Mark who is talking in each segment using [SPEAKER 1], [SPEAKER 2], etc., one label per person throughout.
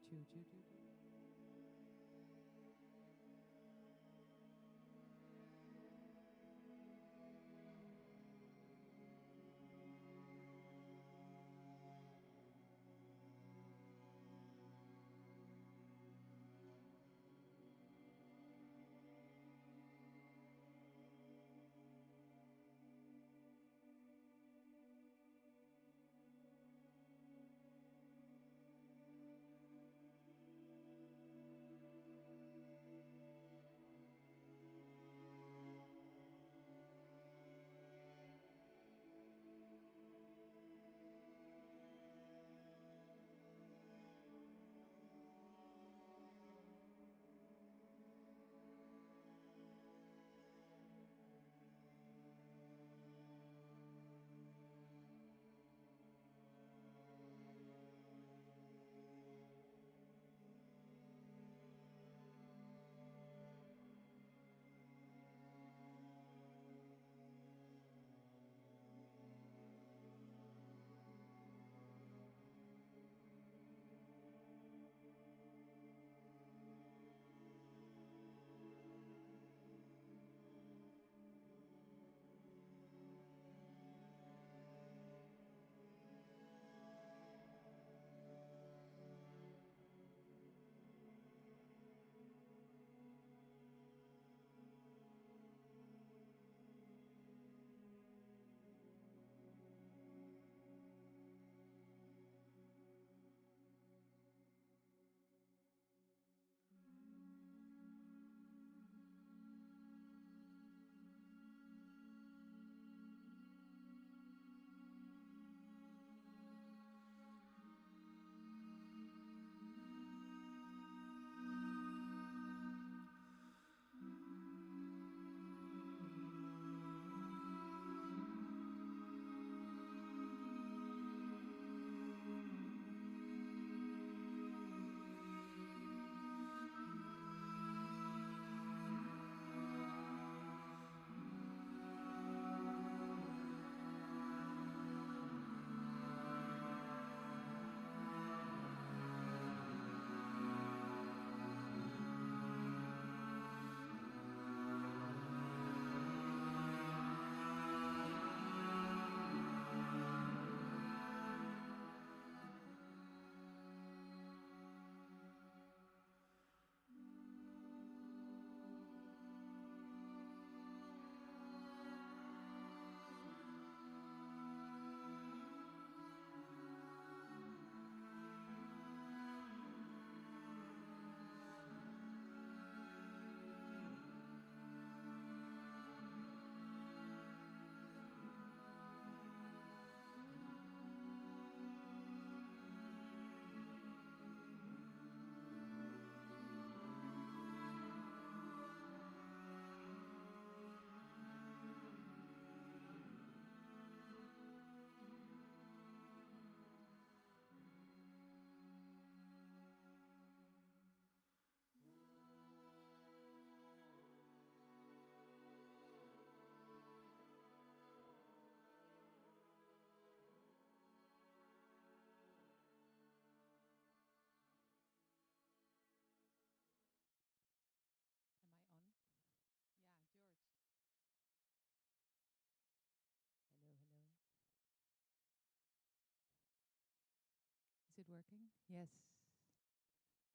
[SPEAKER 1] choo, choo, choo. Am I on? Yeah, George. Hello, hello. Is it working? Yes.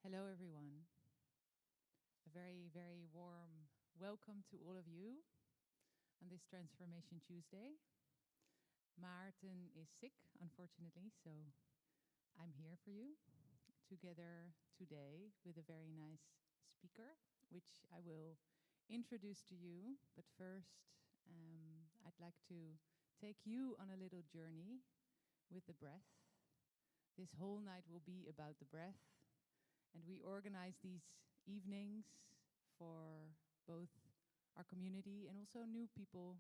[SPEAKER 1] Hello, everyone. A very, very warm welcome to all of you on this Transformation Tuesday. Maarten is sick, unfortunately, so I'm here for you together today with a very nice speaker, which I will introduce to you. But first, I'd like to take you on a little journey with the breath. This whole night will be about the breath, and we organize these evenings for both our community and also new people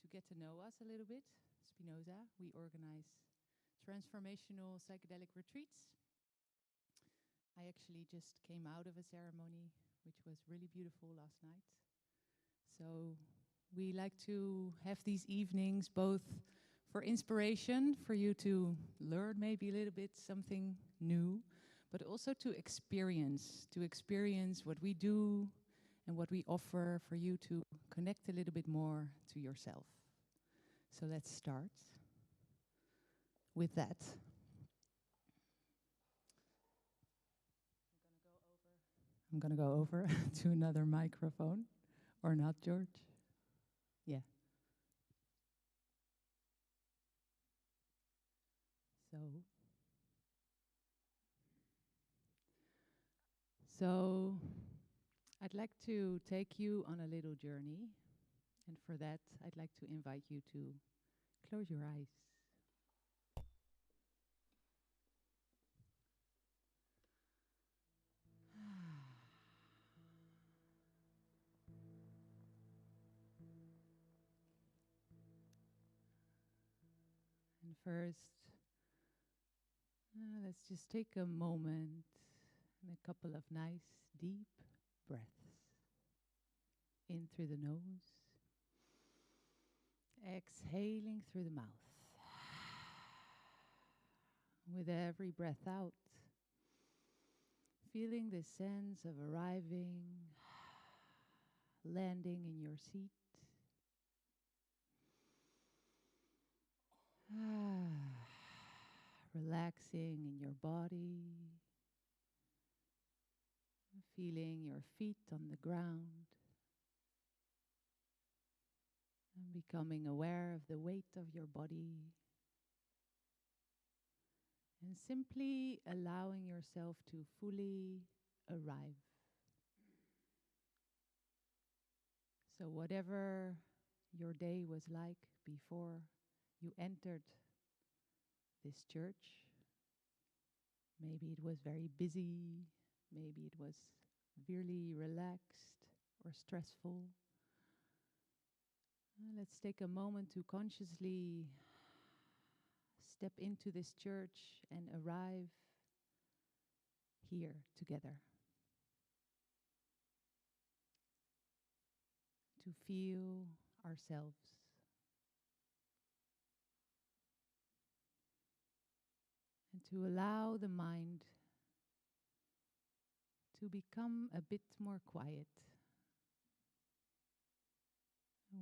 [SPEAKER 1] to get to know us a little bit. Spinoza, we organize transformational psychedelic retreats. I actually just came out of a ceremony which was really beautiful last night. So we like to have these evenings both for inspiration, for you to learn maybe a little bit something new, but also to experience what we do and what we offer for you to connect a little bit more to yourself. So let's start with that. I'm going to go over to another microphone, or not, George? Yeah. So I'd like to take you on a little journey, and for that, I'd like to invite you to close your eyes. And first, let's just take a moment and a couple of nice deep breaths in through the nose, exhaling through the mouth. With every breath out, feeling this sense of arriving, landing in your seat. Relaxing in your body, feeling your feet on the ground, and becoming aware of the weight of your body, and simply allowing yourself to fully arrive. So whatever your day was like before you entered this church, maybe it was very busy, maybe it was really relaxed or stressful. Let's take a moment to consciously step into this church and arrive here together. To feel ourselves. And to allow the mind to become a bit more quiet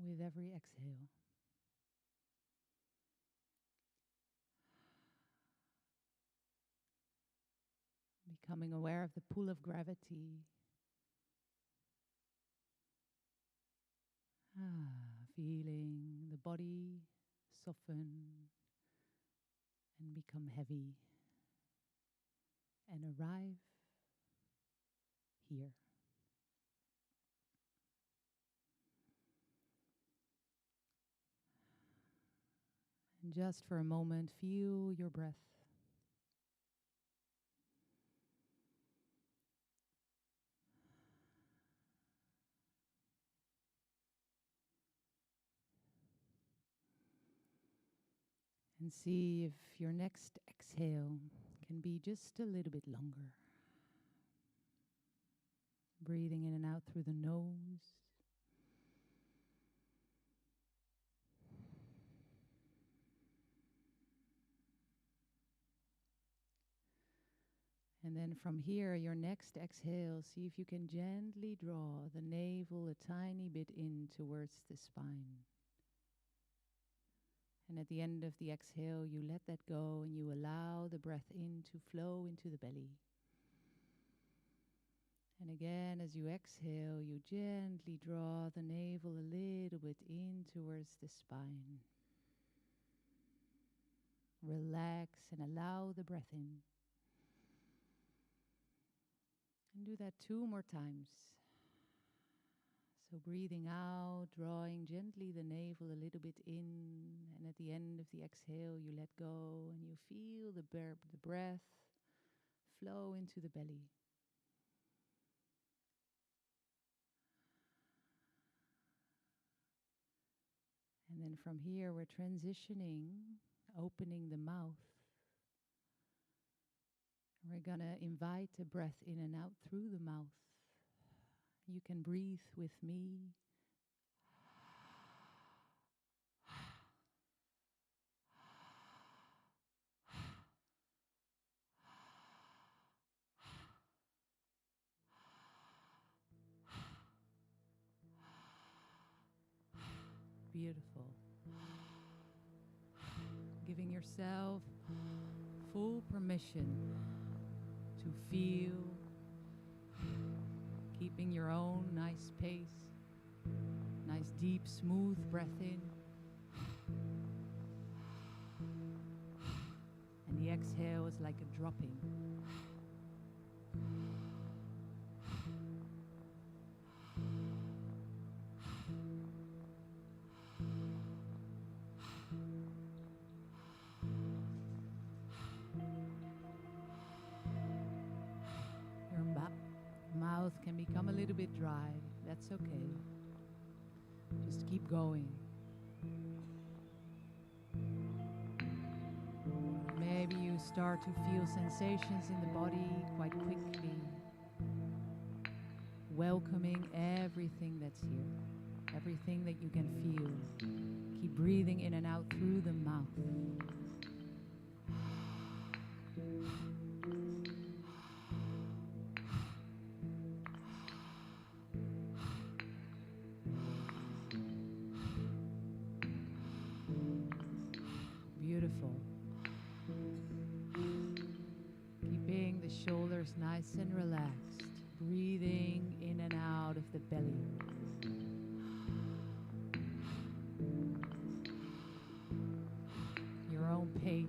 [SPEAKER 1] with every exhale. Becoming aware of the pull of gravity. Feeling the body soften and become heavy and arrive here. And just for a moment, feel your breath. And see if your next exhale can be just a little bit longer. Breathing in and out through the nose. And then from here, your next exhale, see if you can gently draw the navel a tiny bit in towards the spine. And at the end of the exhale, you let that go and you allow the breath in to flow into the belly. And again, as you exhale, you gently draw the navel a little bit in towards the spine. Relax and allow the breath in. And do that 2 more times. So breathing out, drawing gently the navel a little bit in, and at the end of the exhale, you let go and you feel the breath flow into the belly. And then from here, we're transitioning, opening the mouth. We're going to invite a breath in and out through the mouth. You can breathe with me. Beautiful. Giving yourself full permission to feel, keeping your own nice pace, nice deep smooth breath in, and the exhale is like a dropping. Mouth can become a little bit dry. That's okay. Just keep going. Maybe you start to feel sensations in the body quite quickly. Welcoming everything that's here, everything that you can feel. Keep breathing in and out through the mouth. Beautiful. Keeping the shoulders nice and relaxed. Breathing in and out of the belly. Your own pace.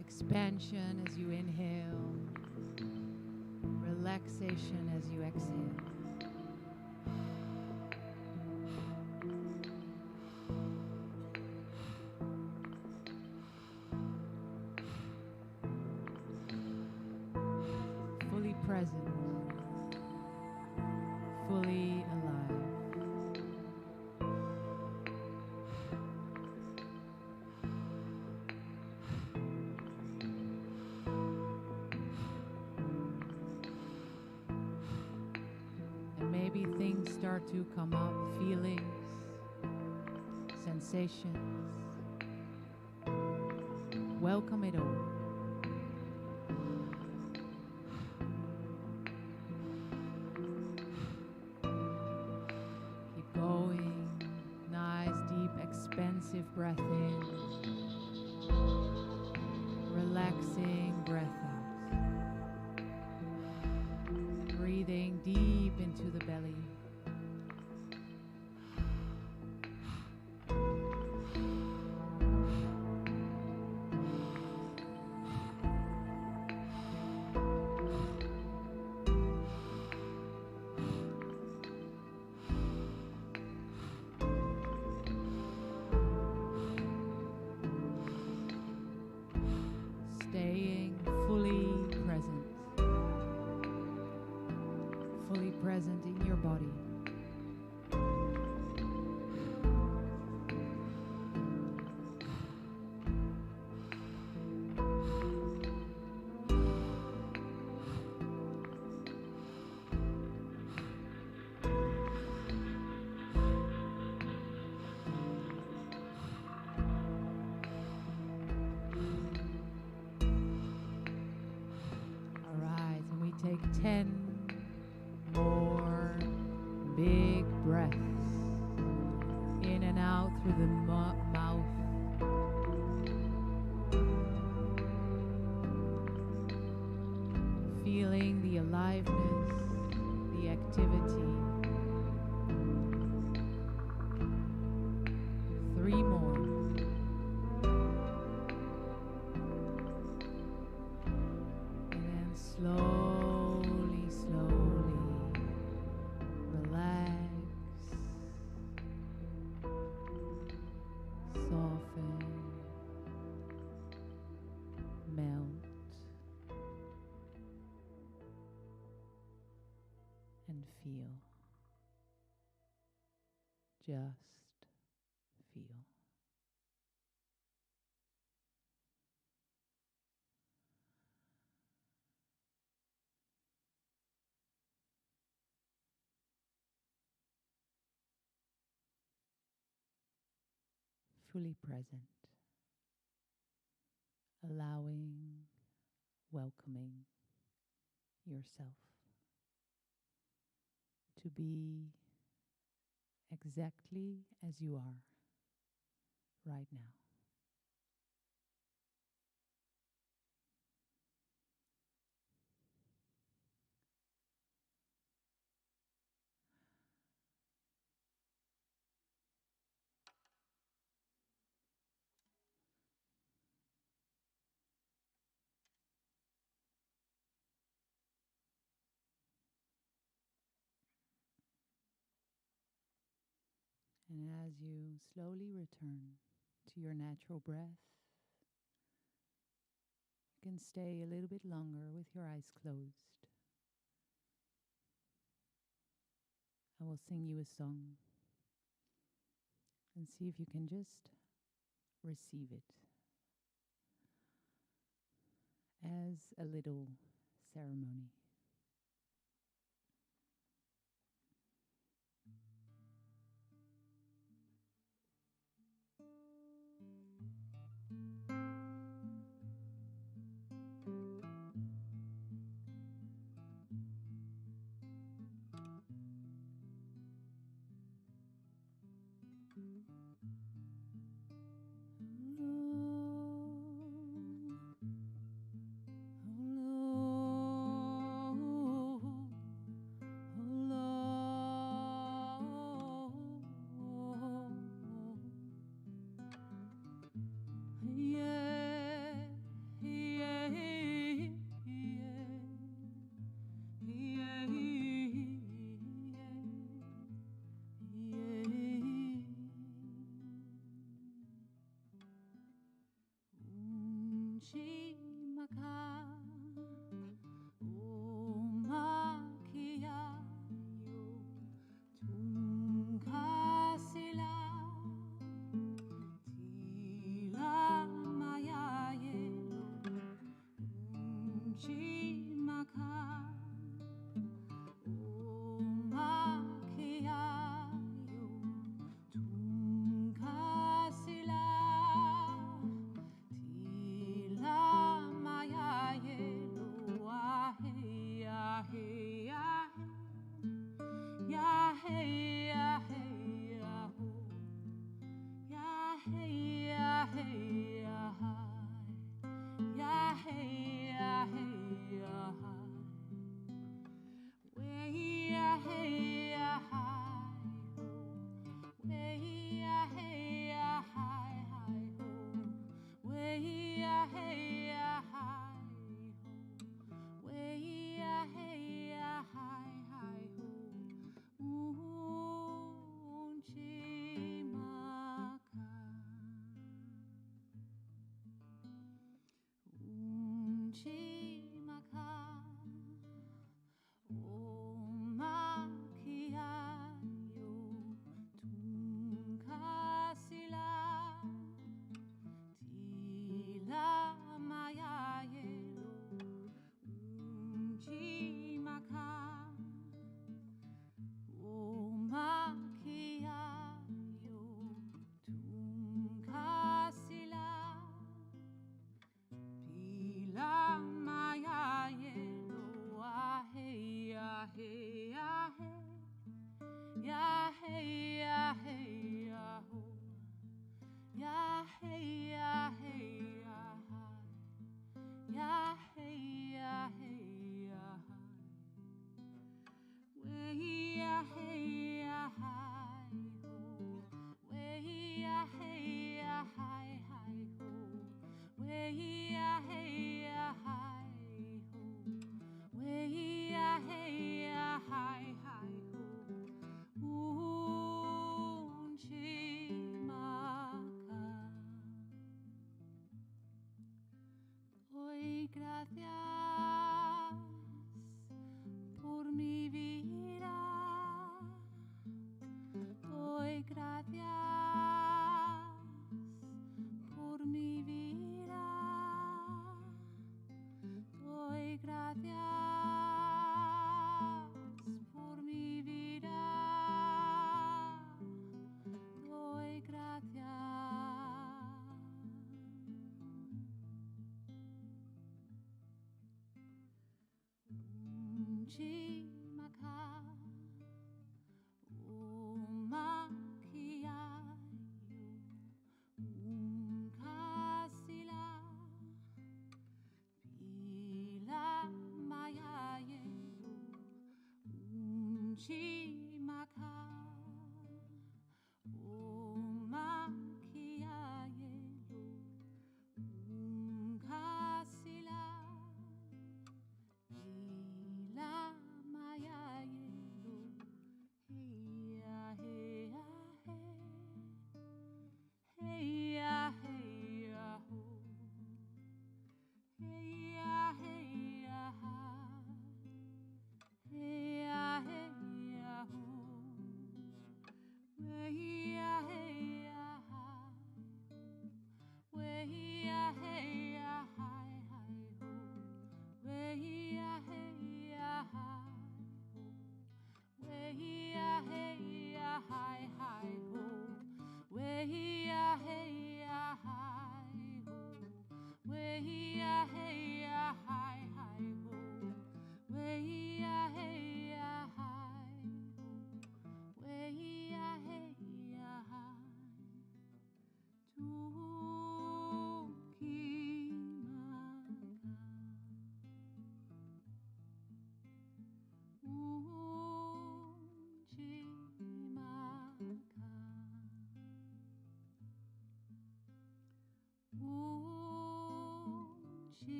[SPEAKER 1] Expansion as you inhale. Relaxation as you exhale. Fully present, fully alive. And maybe things start to come up, feelings, sensations. Welcome it all. Expansive breath in, relaxing breath out, breathing deep into the belly. Staying fully present in your body. Take 10 more big breaths in and out through the mouth. Feeling the aliveness, the activity. 3 more. And then slowly, relax, soften, melt, and feel. Just feel. Fully present, allowing, welcoming yourself to be exactly as you are right now. And as you slowly return to your natural breath, you can stay a little bit longer with your eyes closed. I will sing you a song and see if you can just receive it as a little ceremony.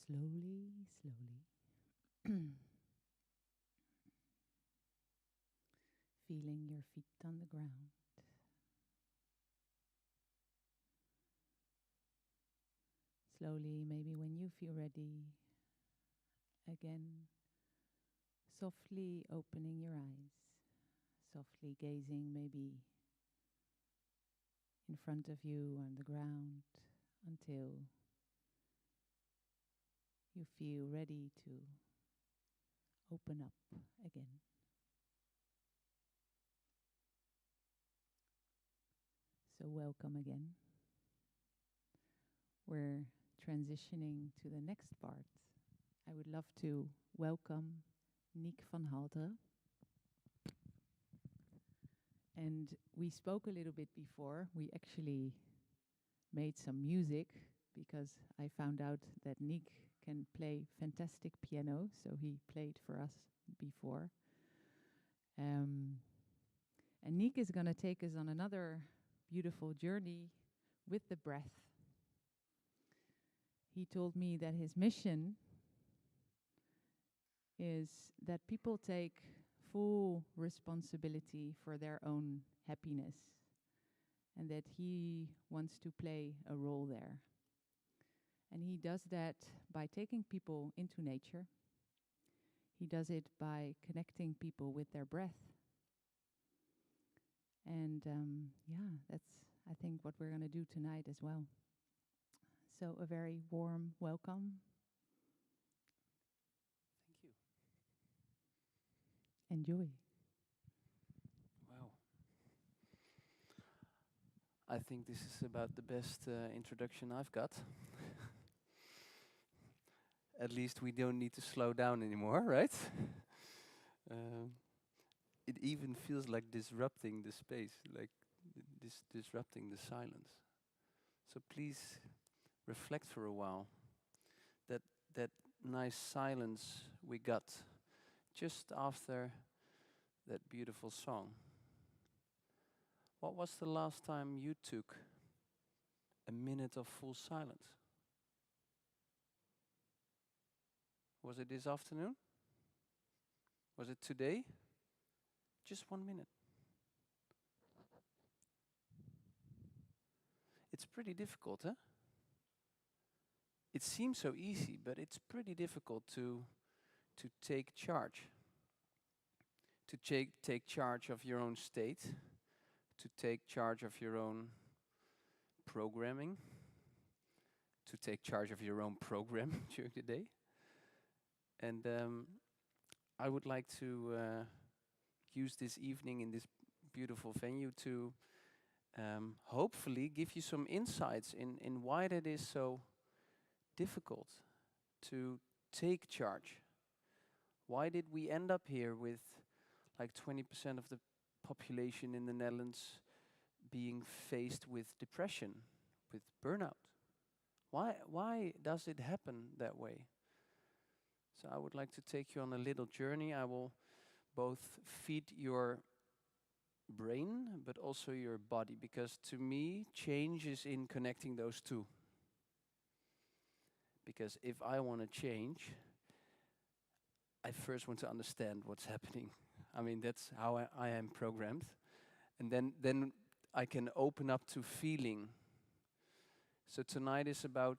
[SPEAKER 1] Slowly, slowly. Feeling your feet on the ground. Slowly, maybe when you feel ready, again, softly opening your eyes, softly gazing maybe in front of you on the ground until you feel ready to open up again. So welcome again. We're transitioning to the next part. I would love to welcome Nick van Halteren. And we spoke a little bit before. We actually made some music because I found out that Nick can play fantastic piano, so he played for us before. And Nick is going to take us on another beautiful journey with the breath. He told me that his mission is that people take full responsibility for their own happiness, and that he wants to play a role there. And he does that by taking people into nature. He does it by connecting people with their breath. And that's, I think, what we're going to do tonight as well. So a very warm welcome.
[SPEAKER 2] Thank you.
[SPEAKER 1] Enjoy.
[SPEAKER 2] Wow. I think this is about the best introduction I've got. At least we don't need to slow down anymore, right? It even feels like disrupting the space, like disrupting the silence. So please reflect for a while. That nice silence we got just after that beautiful song. What was the last time you took a minute of full silence? Was it this afternoon? Was it today? Just 1 minute. It's pretty difficult, huh? It seems so easy, but it's pretty difficult to take charge. To take charge of your own state, to take charge of your own programming, to take charge of your own program during the day. And I would like to use this evening in this beautiful venue to hopefully give you some insights in why that is so difficult to take charge. Why did we end up here with like 20% of the population in the Netherlands being faced with depression, with burnout? Why does it happen that way? So I would like to take you on a little journey. I will both feed your brain, but also your body, because to me, change is in connecting those two. Because if I want to change, I first want to understand what's happening. I mean, that's how I am programmed. And then I can open up to feeling. So tonight is about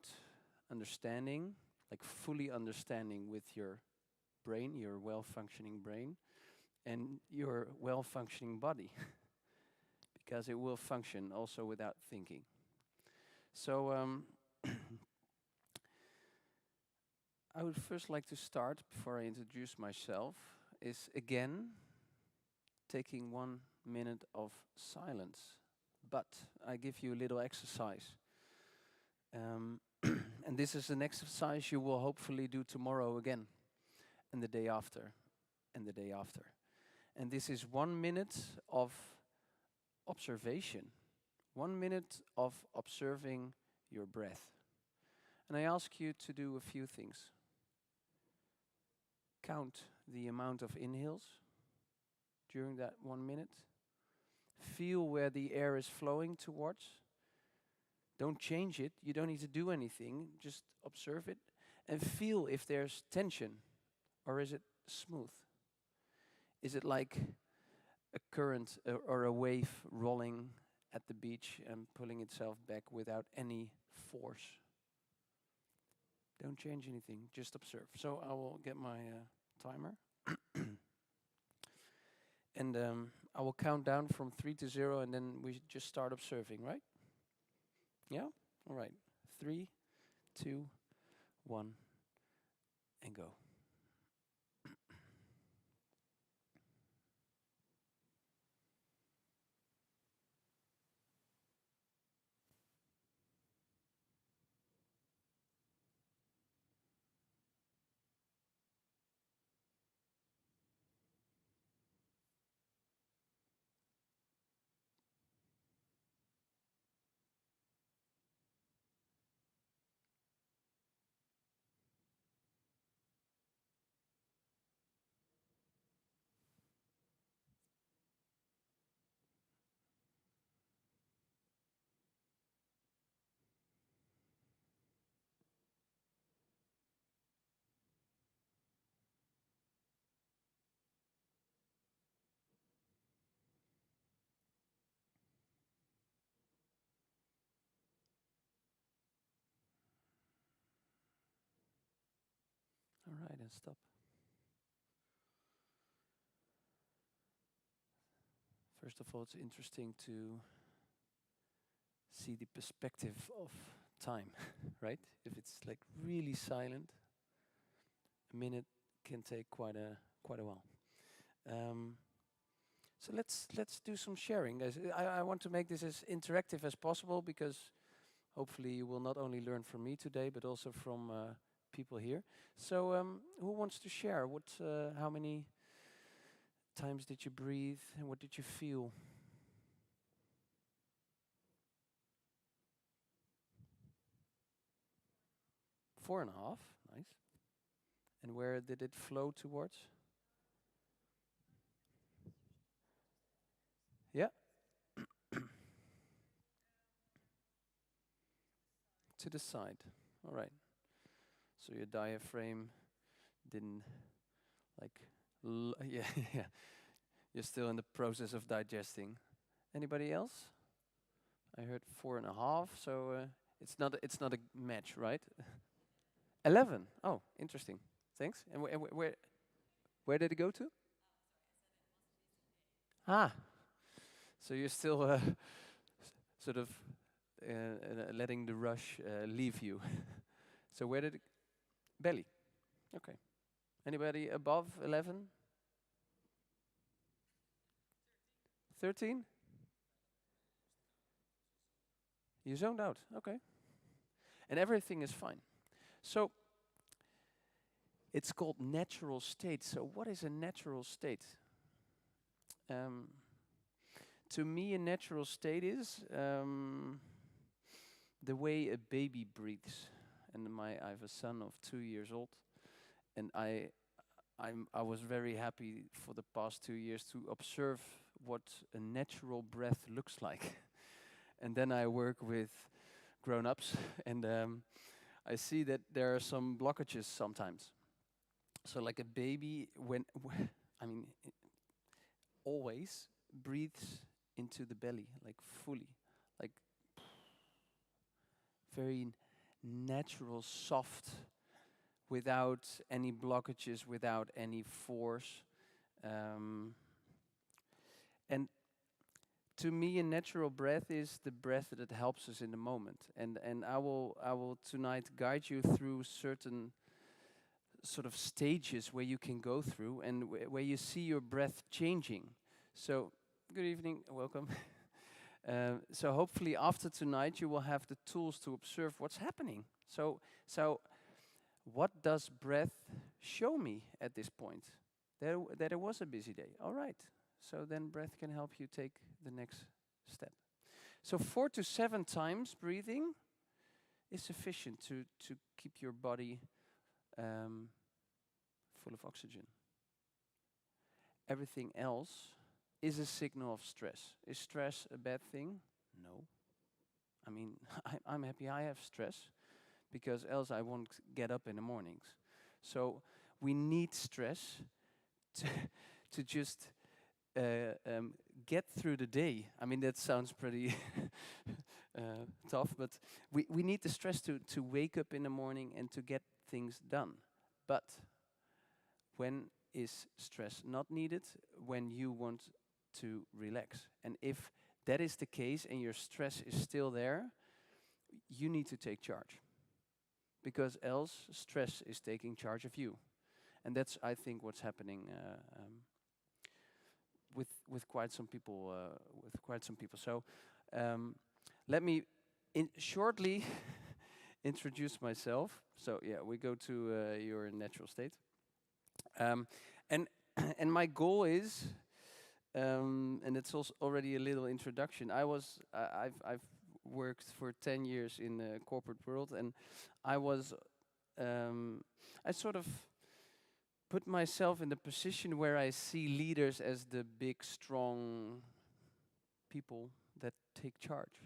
[SPEAKER 2] understanding, like fully understanding with your brain, your well-functioning brain, and your well-functioning body. Because it will function also without thinking. So I would first like to start, before I introduce myself, is again taking 1 minute of silence. But I give you a little exercise. And this is an exercise you will hopefully do tomorrow again, and the day after, and the day after. And this is 1 minute of observation. 1 minute of observing your breath. And I ask you to do a few things. Count the amount of inhales during that 1 minute. Feel where the air is flowing towards. Don't change it. You don't need to do anything. Just observe it. and feel if there's tension, or is it smooth? Is it like a current or a wave rolling at the beach and pulling itself back without any force? Don't change anything, just observe. So I will get my timer. And I will count down from 3 to 0, and then we just start observing, right? Yeah? All right. 3, 2, 1, and go. All right, and stop. First of all, it's interesting to see the perspective of time, right? If it's like really silent, a minute can take quite a while. Um, so let's do some sharing, guys. I want to make this as interactive as possible because hopefully you will not only learn from me today, but also from people here. So who wants to share? How many times did you breathe, and what did you feel? 4.5, nice. And where did it flow towards? Yeah, to the side. All right. So your diaphragm didn't like, yeah, yeah. You're still in the process of digesting. Anybody else? I heard 4.5, so it's not a match, right? 11. Oh, interesting. Thanks. And where did it go to? Ah, so you're still sort of letting the rush leave you. So where did it? Belly. Okay. Anybody above 11? 13? You zoned out. Okay. And everything is fine. So it's called natural state. So what is a natural state? Um, to me, a natural state is the way a baby breathes. And I have a son of 2 years old, and I was very happy for the past 2 years to observe what a natural breath looks like. And then I work with grown-ups, and I see that there are some blockages sometimes. So like a baby, I mean, always breathes into the belly, like fully, like very natural, soft, without any blockages, without any force. And to me, a natural breath is the breath that helps us in the moment. And I will tonight guide you through certain sort of stages where you can go through and where you see your breath changing. So, good evening, welcome. So hopefully after tonight you will have the tools to observe what's happening. So what does breath show me at this point? That it was a busy day. All right. So then breath can help you take the next step. So 4 to 7 times breathing is sufficient to keep your body full of oxygen. Everything else is a signal of stress. Is stress a bad thing? No. I mean, I'm happy I have stress because else I won't get up in the mornings. So we need stress to, to just um, get through the day. I mean, that sounds pretty tough, but we need the stress to wake up in the morning and to get things done. But when is stress not needed? When you want to relax. And if that is the case and your stress is still there, you need to take charge. Because else, stress is taking charge of you. And that's, I think, what's happening with quite some people. So let me shortly introduce myself. So yeah, we go to your natural state. And and my goal is, and it's also already a little introduction. I've worked for 10 years in the corporate world, and I was I sort of put myself in the position where I see leaders as the big, strong people that take charge.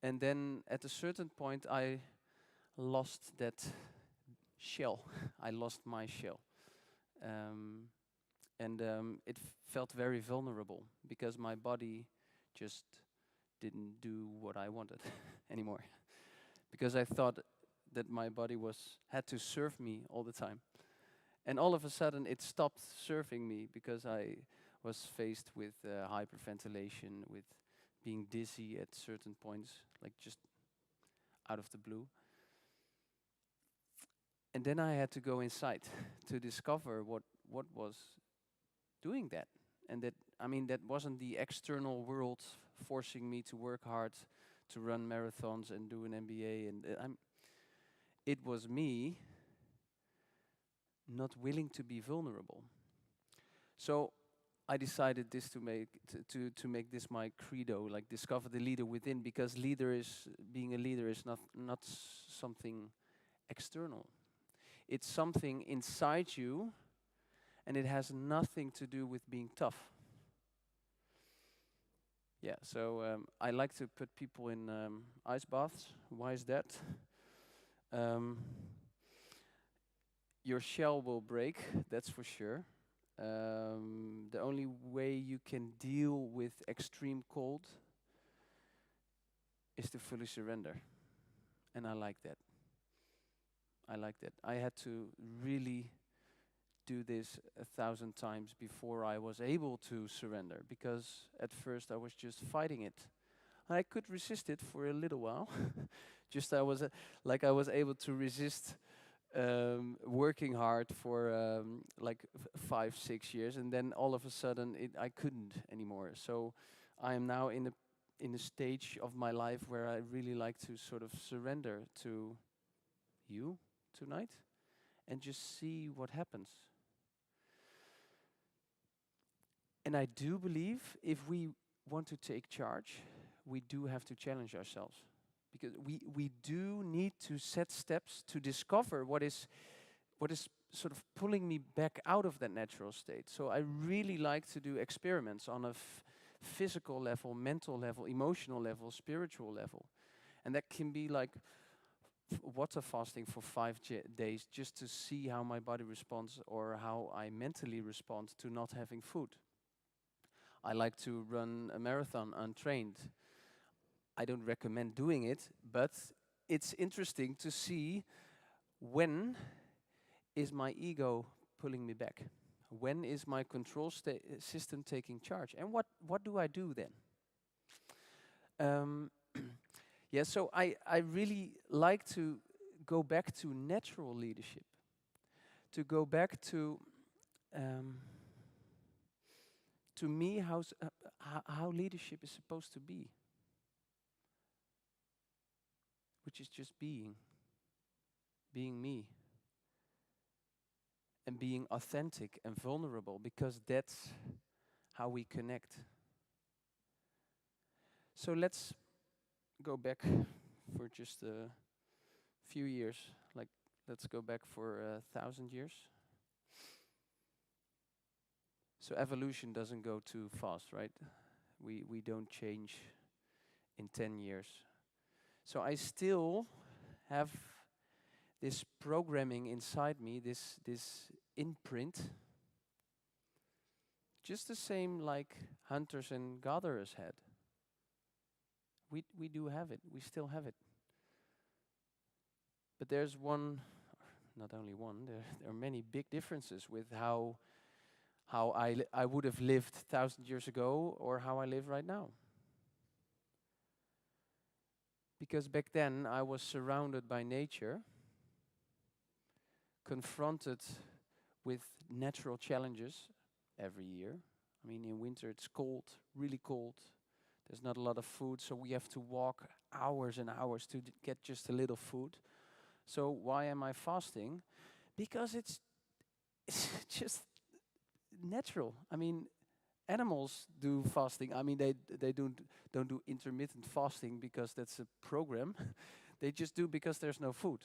[SPEAKER 2] And then at a certain point, I lost that shell. I lost my shell. Um, and it felt very vulnerable because my body just didn't do what I wanted anymore. Because I thought that my body had to serve me all the time. And all of a sudden, it stopped serving me because I was faced with hyperventilation, with being dizzy at certain points, like just out of the blue. And then I had to go inside to discover what was doing that. And that, I mean, that wasn't the external world forcing me to work hard, to run marathons and do an MBA. And it was me not willing to be vulnerable. So I decided this to make this my credo, like discover the leader within, because being a leader is not something external. It's something inside you, and it has nothing to do with being tough. Yeah, so I like to put people in ice baths. Why is that? Um, your shell will break, that's for sure. The only way you can deal with extreme cold is to fully surrender. And I like that. I like that. I had to really do this 1,000 times before I was able to surrender, because at first I was just fighting it. I could resist it for a little while. Just I was I was able to resist working hard for like 5, 6 years, and then all of a sudden I couldn't anymore. So I am now in a stage of my life where I really like to sort of surrender to you tonight and just see what happens. And I do believe if we want to take charge, we do have to challenge ourselves, because we do need to set steps to discover what is sort of pulling me back out of that natural state. So I really like to do experiments on a physical level, mental level, emotional level, spiritual level. And that can be like water fasting for 5 days just to see how my body responds or how I mentally respond to not having food. I like to run a marathon untrained. I don't recommend doing it, but it's interesting to see when is my ego pulling me back? When is my control system taking charge? And what do I do then? Yeah, so I really like to go back to natural leadership, to go back to me how leadership is supposed to be, which is just being me, and being authentic and vulnerable, because that's how we connect. So let's go back for just a few years, like let's go back for 1,000 years. So evolution doesn't go too fast, right? We don't change in 10 years. So I still have this programming inside me, this imprint, just the same like hunters and gatherers had. We do have it. We still have it. But there's one, not only one. There are many big differences with how I would have lived 1,000 years ago or how I live right now. Because back then I was surrounded by nature, confronted with natural challenges every year. I mean, in winter it's cold, really cold. There's not a lot of food, so we have to walk hours and hours to get just a little food. So why am I fasting? Because it's just natural. I mean, animals do fasting. I mean, they don't do intermittent fasting because that's a program. They just do because there's no food.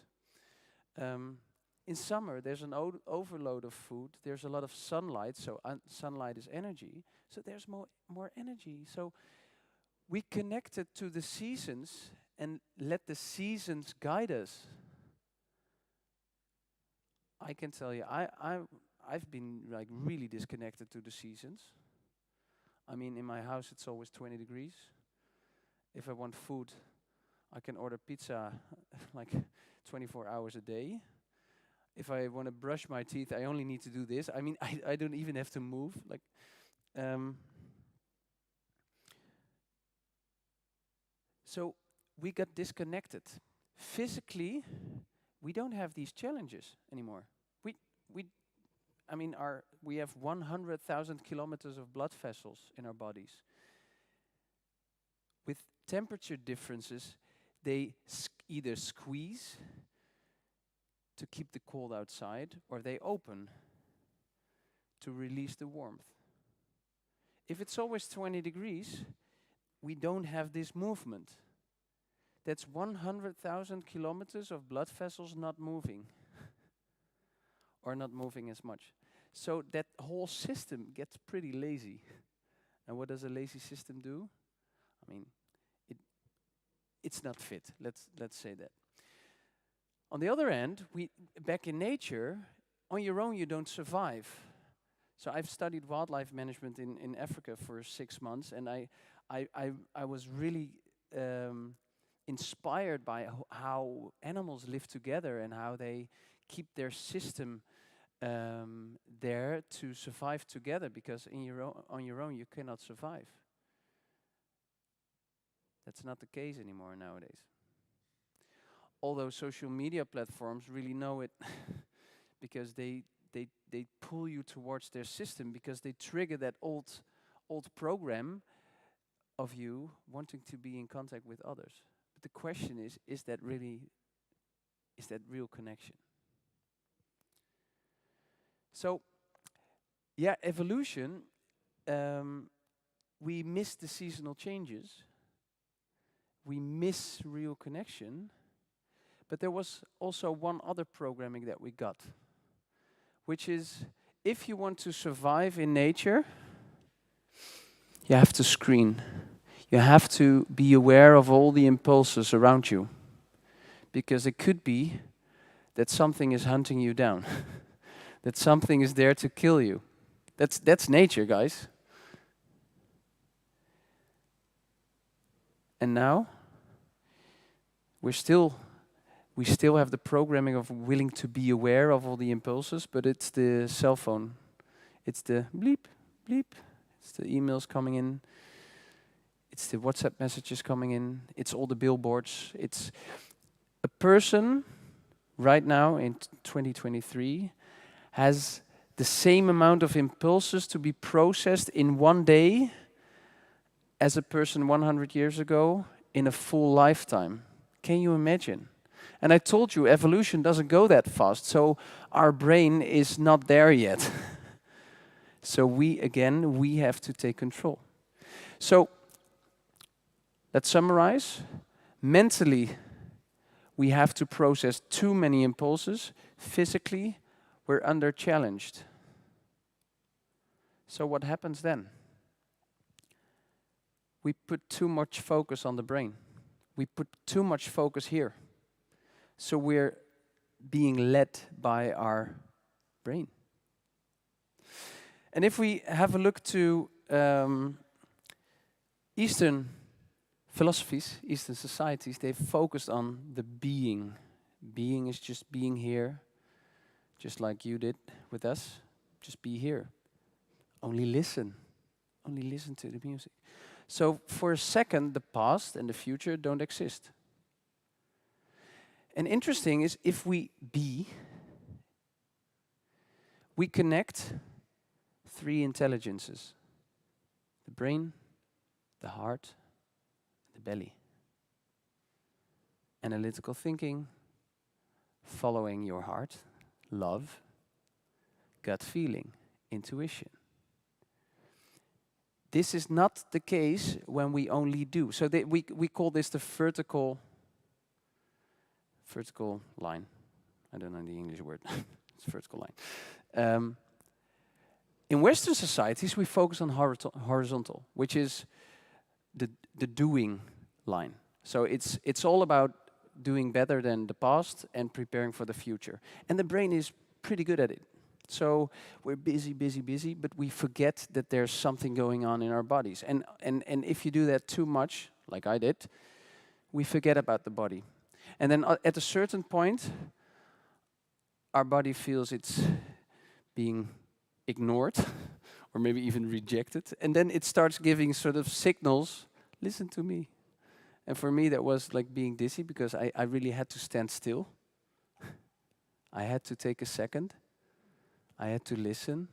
[SPEAKER 2] In summer, there's an overload of food. There's a lot of sunlight, so sunlight is energy. So there's more energy. So we connected to the seasons and let the seasons guide us. I can tell you, I've been like really disconnected to the seasons. I mean, in my house it's always 20 degrees. If I want food, I can order pizza like 24 hours a day. If I want to brush my teeth, I only need to do this. I mean, I don't even have to move. Like, so we got disconnected. Physically, we don't have these challenges anymore. We have 100,000 kilometers of blood vessels in our bodies. With temperature differences, they either squeeze to keep the cold outside, or they open to release the warmth. If it's always 20 degrees, we don't have this movement. That's 100,000 kilometers of blood vessels not moving, or not moving as much. So that whole system gets pretty lazy. And what does a lazy system do? I mean, it's not fit. Let's say that. On the other hand, back in nature, on your own you don't survive. So I've studied wildlife management in Africa for 6 months, and I was really inspired by how animals live together and how they keep their system there to survive together, because on your own you cannot survive. That's not the case anymore nowadays. Although social media platforms really know it because they pull you towards their system, because they trigger that old program of you wanting to be in contact with others. But the question is that real connection? So, yeah, evolution, we miss the seasonal changes. We miss real connection. But there was also one other programming that we got, which is, if you want to survive in nature, you have to screen. You have to be aware of all the impulses around you, because it could be that something is hunting you down, that something is there to kill you. That's nature, guys. And now we still have the programming of willing to be aware of all the impulses, but it's the cell phone. It's the bleep, bleep. It's the emails coming in. It's the WhatsApp messages coming in. It's all the billboards. It's a person right now in 2023 has the same amount of impulses to be processed in one day as a person 100 years ago in a full lifetime. Can you imagine? And I told you, evolution doesn't go that fast, so our brain is not there yet. So we have to take control. So let's summarize. Mentally, we have to process too many impulses. Physically, we're under challenged. So what happens then? We put too much focus on the brain. We put too much focus here. So we're being led by our brain. And if we have a look to Eastern philosophies, Eastern societies, they've focused on the being. Being is just being here, just like you did with us. Just be here. Only listen. Only listen to the music. So for a second, the past and the future don't exist. And interesting is if we be, we connect three intelligences: the brain, the heart, the belly. Analytical thinking, following your heart, love, gut feeling, intuition. This is not the case when we only do. So we call this the vertical line. I don't know the English word. It's vertical line. In Western societies, we focus on horizontal, which is the doing line. So it's all about doing better than the past and preparing for the future. And the brain is pretty good at it. So we're busy, but we forget that there's something going on in our bodies. And if you do that too much, like I did, we forget about the body. And then at a certain point, our body feels it's being ignored or maybe even rejected. And then it starts giving sort of signals, listen to me. And for me, that was like being dizzy because I really had to stand still. I had to take a second. I had to listen.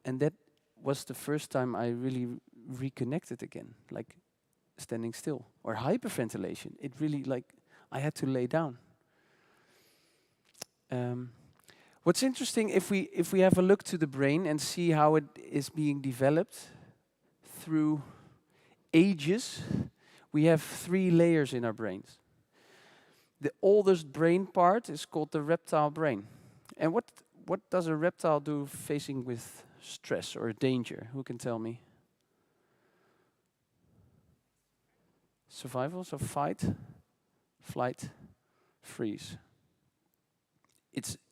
[SPEAKER 2] And that was the first time I really reconnected again, like standing still. Or hyperventilation. It really, like, I had to lay down. What's interesting, if we have a look to the brain and see how it is being developed through ages, we have 3 layers in our brains. The oldest brain part is called the reptile brain. And what does a reptile do facing with stress or danger? Who can tell me? Survival, so fight, flight, freeze.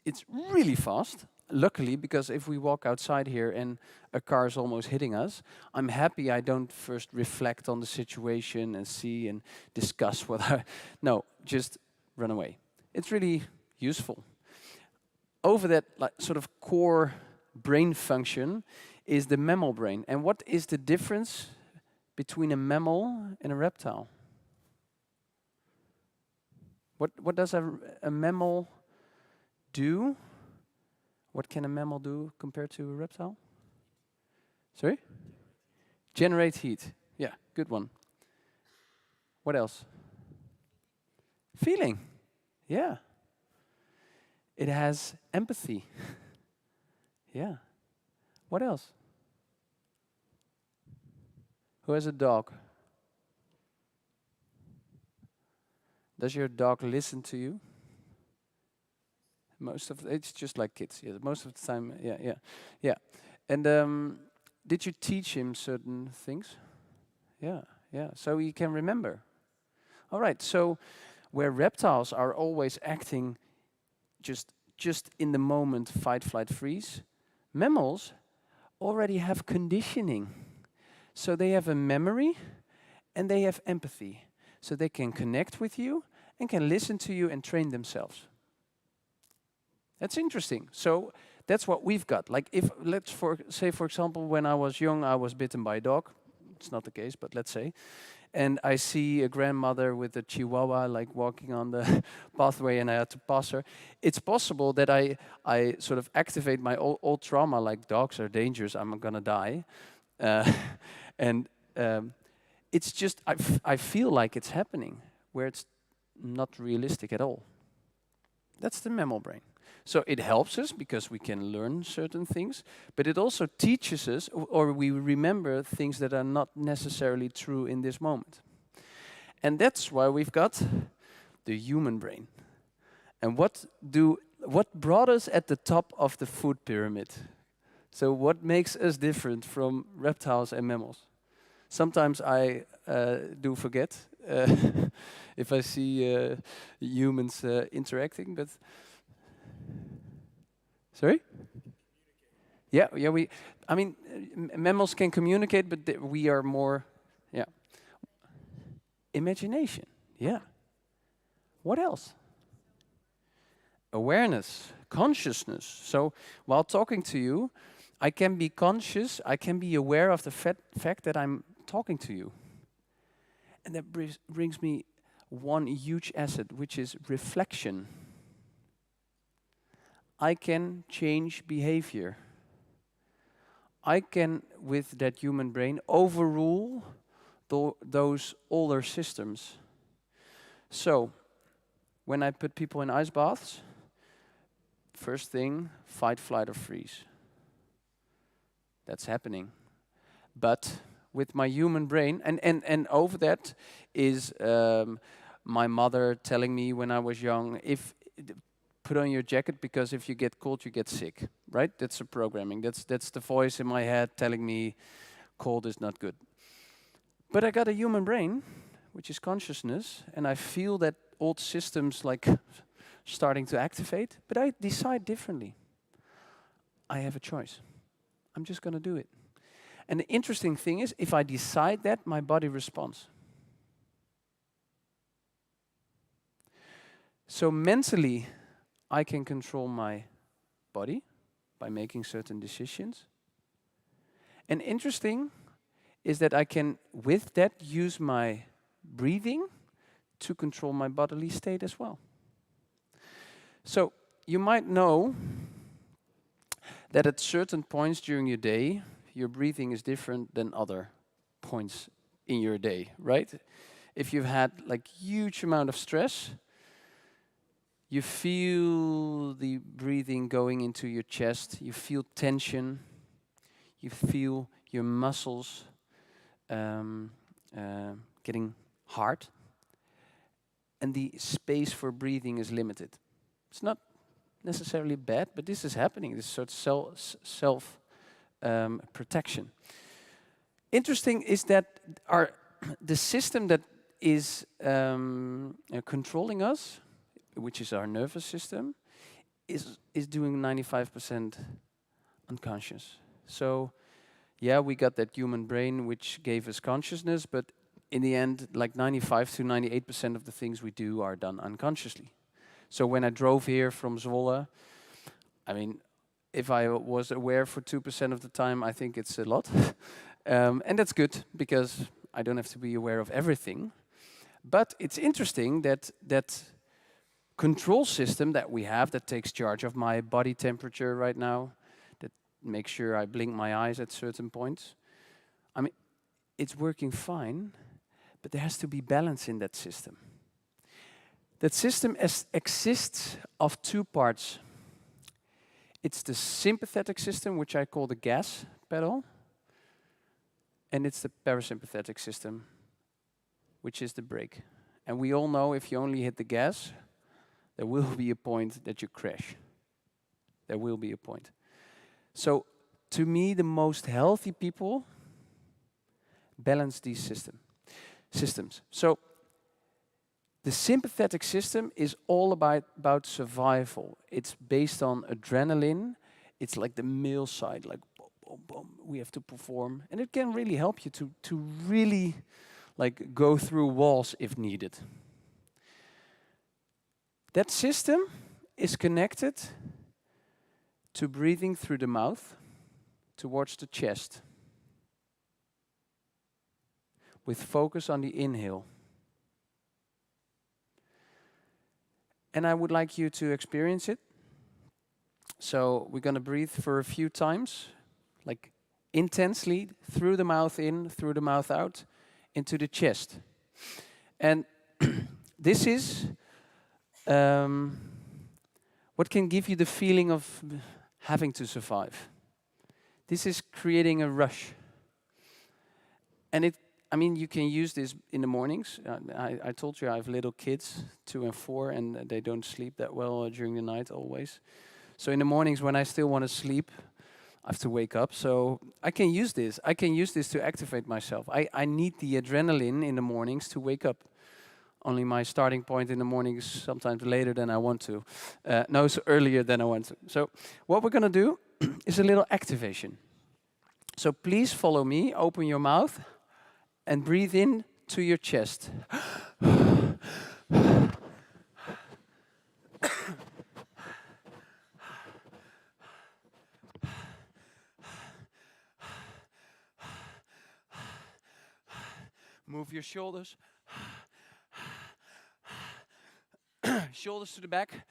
[SPEAKER 2] It's really fast, luckily, because if we walk outside here and a car is almost hitting us, I'm happy I don't first reflect on the situation and see and discuss what I... No, just run away. It's really useful. Over that sort of core brain function is the mammal brain. And what is the difference between a mammal and a reptile? What does a mammal do? What can a mammal do compared to a reptile? Sorry? Generate heat. Yeah, good one. What else? Feeling. Yeah. It has empathy. Yeah. What else? Who has a dog? Does your dog listen to you? Most of it's just like kids. Yeah, most of the time. Yeah. And did you teach him certain things? Yeah. So he can remember. All right. So where reptiles are always acting just in the moment, fight, flight, freeze, mammals already have conditioning. So they have a memory and they have empathy. So they can connect with you and can listen to you and train themselves. That's interesting. So that's what we've got. Like if, say for example, when I was young, I was bitten by a dog. It's not the case, but let's say. And I see a grandmother with a chihuahua like walking on the pathway and I had to pass her. It's possible that I sort of activate my old trauma, like dogs are dangerous, I'm gonna die. And it's just, I feel like it's happening, where it's not realistic at all. That's the mammal brain. So it helps us because we can learn certain things, but it also teaches us, or we remember things that are not necessarily true in this moment. And that's why we've got the human brain. And what brought us at the top of the food pyramid? So what makes us different from reptiles and mammals? Sometimes I do forget. if I see humans interacting. But sorry. Yeah, yeah. I mean, mammals can communicate, but we are more. Yeah. Imagination. Yeah. What else? Awareness, consciousness. So while talking to you, I can be conscious, I can be aware of the fact that I'm talking to you. And that brings me one huge asset, which is reflection. I can change behavior. I can, with that human brain, overrule those older systems. So, when I put people in ice baths, first thing, fight, flight, or freeze. That's happening. But with my human brain, and over that is my mother telling me when I was young, put on your jacket because if you get cold, you get sick, right? That's the programming. That's the voice in my head telling me cold is not good. But I got a human brain, which is consciousness, and I feel that old systems like starting to activate, but I decide differently. I have a choice. I'm just going to do it. And the interesting thing is, if I decide that, my body responds. So mentally, I can control my body by making certain decisions. And interesting is that I can, with that, use my breathing to control my bodily state as well. So you might know that at certain points during your day, your breathing is different than other points in your day, right? If you've had like huge amount of stress, you feel the breathing going into your chest, you feel tension, you feel your muscles getting hard, and the space for breathing is limited. It's not necessarily bad, but this is happening, this sort of self protection. Interesting is that the system that is controlling us, which is our nervous system, is doing 95% unconscious. So, yeah, we got that human brain which gave us consciousness, but in the end, like 95 to 98% of the things we do are done unconsciously. So when I drove here from Zwolle, I mean, if I was aware for 2% of the time, I think it's a lot. And that's good, because I don't have to be aware of everything. But it's interesting that that control system that we have that takes charge of my body temperature right now, that makes sure I blink my eyes at certain points. I mean, it's working fine, but there has to be balance in that system. That system exists of two parts. It's the sympathetic system, which I call the gas pedal, and it's the parasympathetic system, which is the brake. And we all know if you only hit the gas, there will be a point that you crash. There will be a point. So, to me, the most healthy people balance these systems. So, the sympathetic system is all about survival. It's based on adrenaline. It's like the male side, like boom, boom, boom, we have to perform. And it can really help you to really like go through walls if needed. That system is connected to breathing through the mouth towards the chest, with focus on the inhale. And I would like you to experience it. So we're going to breathe for a few times, like intensely, through the mouth in, through the mouth out, into the chest. And this is what can give you the feeling of having to survive. This is creating a rush. And I mean, you can use this in the mornings. I told you I have little kids, 2 and 4, and they don't sleep that well during the night always. So in the mornings when I still want to sleep, I have to wake up. So I can use this. I can use this to activate myself. I need the adrenaline in the mornings to wake up. Only my starting point in the morning is sometimes later than I want to. No, so earlier than I want to. So what we're going to do is a little activation. So please follow me, open your mouth, and breathe in to your chest. Move your shoulders. Shoulders to the back.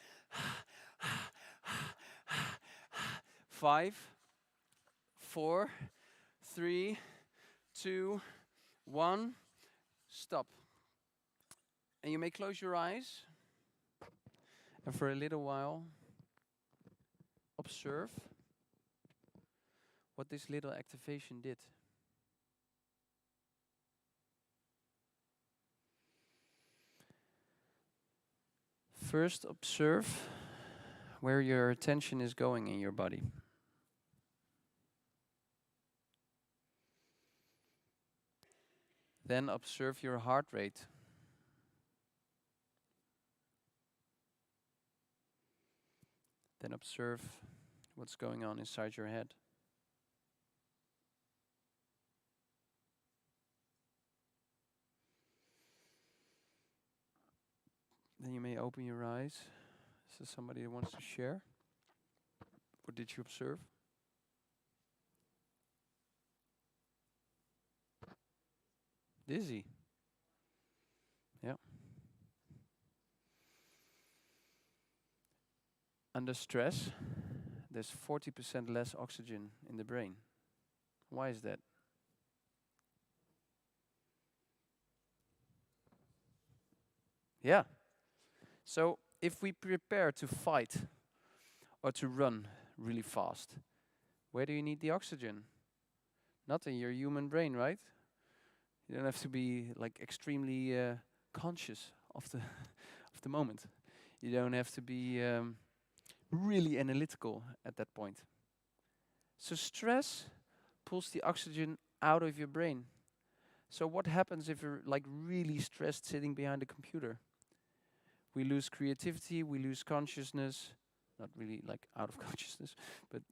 [SPEAKER 2] 5, 4, 3, 2, 1. Stop. And you may close your eyes. And for a little while, observe what this little activation did. First, observe where your attention is going in your body. Then observe your heart rate. Then observe what's going on inside your head. Then you may open your eyes. Is there somebody that wants to share? What did you observe? Dizzy. Yeah. Under stress, there's 40% less oxygen in the brain. Why is that? Yeah. So if we prepare to fight or to run really fast, where do you need the oxygen? Not in your human brain, right? You don't have to be like extremely conscious of the of the moment. You don't have to be really analytical at that point. So stress pulls the oxygen out of your brain. So what happens if you're like really stressed sitting behind a computer? We lose creativity, we lose consciousness, not really like out of consciousness, but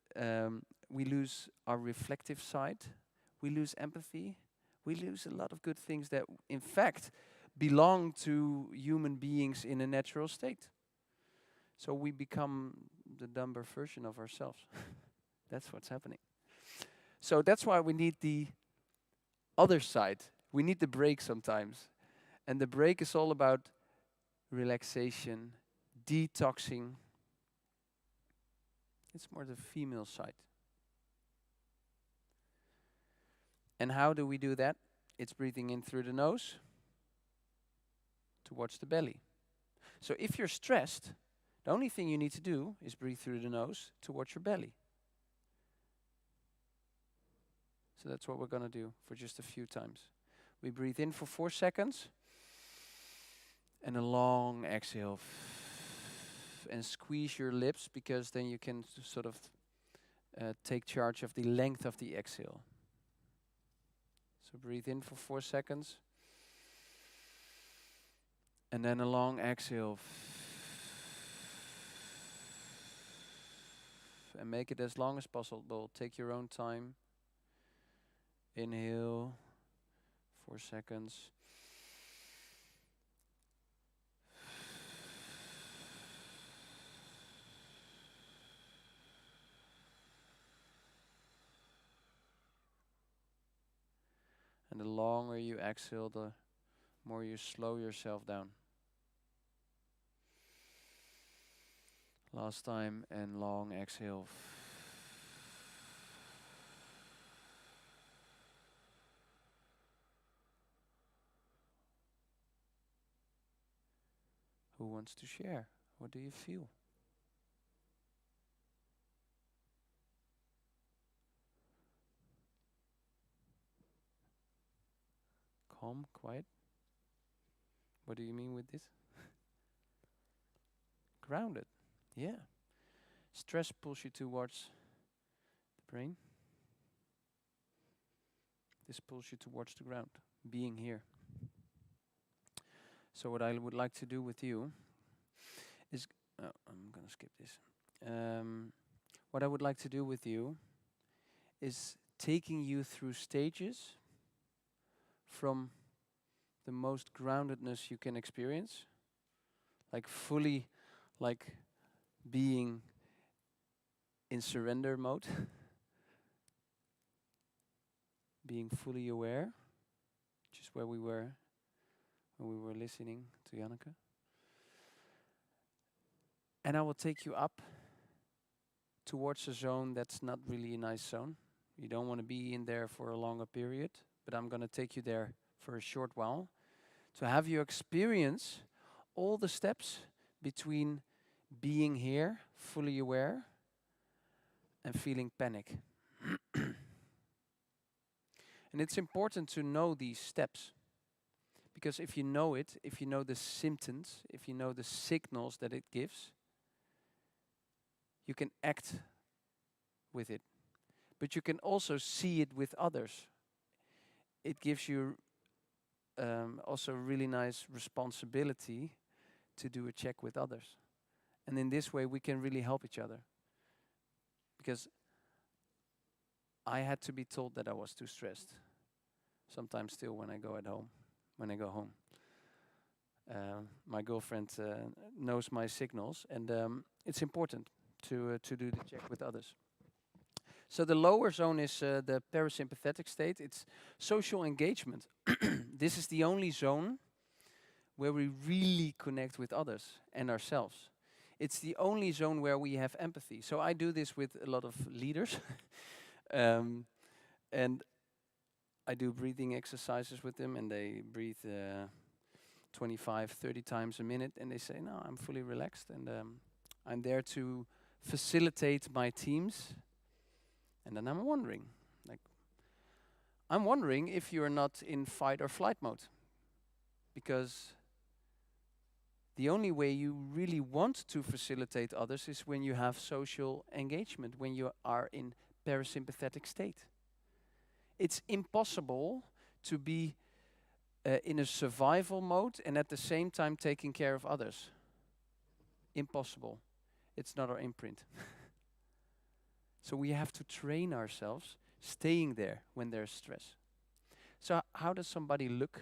[SPEAKER 2] we lose our reflective side, we lose empathy, we lose a lot of good things that in fact belong to human beings in a natural state. So we become the dumber version of ourselves. That's what's happening. So that's why we need the other side. We need the break sometimes. And the break is all about relaxation, detoxing. It's more the female side. And how do we do that? It's breathing in through the nose towards the belly. So if you're stressed, the only thing you need to do is breathe through the nose towards your belly. So that's what we're going to do for just a few times. We breathe in for 4 seconds. And a long exhale. And squeeze your lips, because then you can sort of take charge of the length of the exhale. So breathe in for 4 seconds. And then a long exhale. And make it as long as possible. Take your own time. Inhale, 4 seconds. And the longer you exhale, the more you slow yourself down. Last time, and long exhale. Who wants to share? What do you feel? Calm, quiet? What do you mean with this? Grounded. Yeah. Stress pulls you towards the brain. This pulls you towards the ground. Being here. So what I would like to do with you is, I'm gonna skip this. What I would like to do with you is taking you through stages from the most groundedness you can experience, like fully, like being in surrender mode, being fully aware, just where we were when we were listening to Janneke. And I will take you up towards a zone that's not really a nice zone. You don't want to be in there for a longer period, but I'm going to take you there for a short while to have you experience all the steps between being here, fully aware, and feeling panic. And it's important to know these steps, because if you know it, if you know the symptoms, if you know the signals that it gives, you can act with it. But you can also see it with others. It gives you also a really nice responsibility to do a check with others. And in this way, we can really help each other. Because I had to be told that I was too stressed. Sometimes still when I go home. My girlfriend knows my signals, and it's important to do the check with others. So the lower zone is the parasympathetic state. It's social engagement. This is the only zone where we really connect with others and ourselves. It's the only zone where we have empathy. So I do this with a lot of leaders. And I do breathing exercises with them, and they breathe 25, 30 times a minute, and they say, no, I'm fully relaxed, and I'm there to facilitate my teams. And then I'm wondering if you're not in fight or flight mode, because the only way you really want to facilitate others is when you have social engagement, when you are in parasympathetic state. It's impossible to be in a survival mode and at the same time taking care of others. Impossible. It's not our imprint. So we have to train ourselves staying there when there's stress. So how does somebody look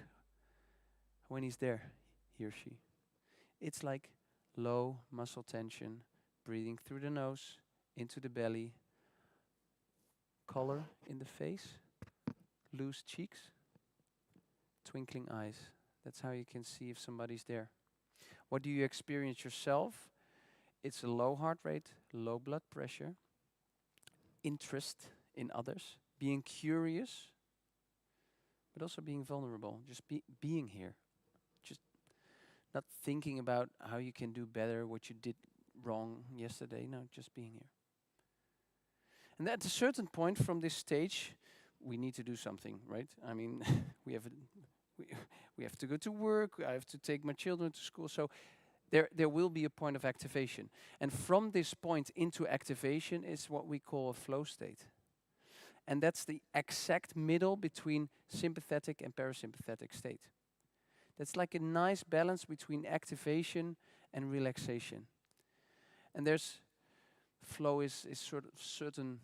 [SPEAKER 2] when he's there, he or she? It's like low muscle tension, breathing through the nose, into the belly, color in the face, loose cheeks, twinkling eyes. That's how you can see if somebody's there. What do you experience yourself? It's a low heart rate, low blood pressure, interest in others, being curious, but also being vulnerable, just being here. Just not thinking about how you can do better, what you did wrong yesterday. No, just being here. And at a certain point from this stage, we need to do something, right? I mean, we have to go to work, I have to take my children to school, so there will be a point of activation. And from this point into activation is what we call a flow state. And that's the exact middle between sympathetic and parasympathetic state. That's like a nice balance between activation and relaxation. And there's flow is sort of certain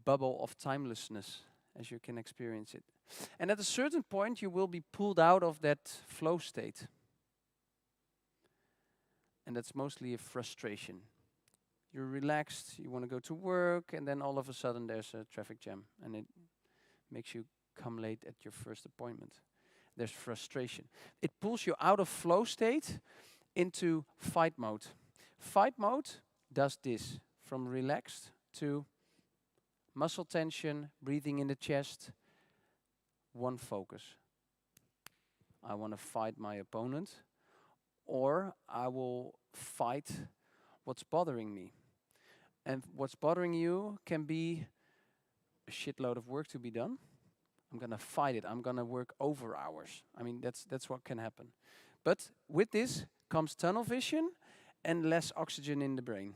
[SPEAKER 2] bubble of timelessness, as you can experience it. And at a certain point, you will be pulled out of that flow state. And that's mostly a frustration. You're relaxed, you want to go to work, and then all of a sudden there's a traffic jam, and it makes you come late at your first appointment. There's frustration. It pulls you out of flow state into fight mode. Fight mode does this, from relaxed to muscle tension, breathing in the chest, one focus. I want to fight my opponent, or I will fight what's bothering me. And what's bothering you can be a shitload of work to be done. I'm going to fight it. I'm going to work over hours. I mean, that's what can happen. But with this comes tunnel vision and less oxygen in the brain.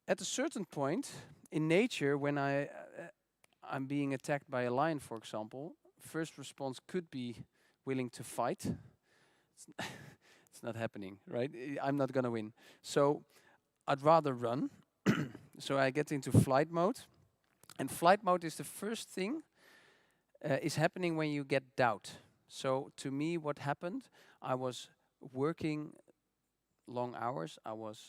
[SPEAKER 2] At a certain point in nature, when I'm being attacked by a lion, for example, first response could be willing to fight. It's, it's not happening, right? I'm not gonna win. So I'd rather run. So I get into flight mode. And flight mode is the first thing is happening when you get doubt. So to me, what happened, I was working long hours. I was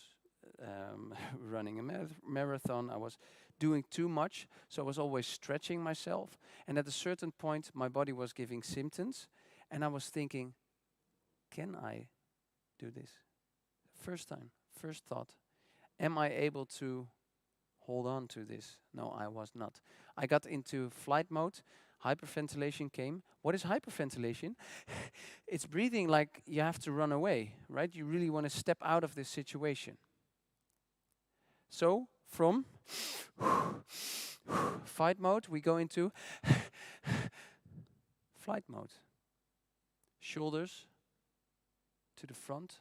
[SPEAKER 2] running a marathon. I was doing too much. So I was always stretching myself. And at a certain point, my body was giving symptoms. And I was thinking, can I do this? First time, first thought. Am I able to hold on to this? No, I was not. I got into flight mode. Hyperventilation came. What is hyperventilation? It's breathing like you have to run away, right? You really want to step out of this situation. So from fight mode, we go into flight mode. Shoulders to the front,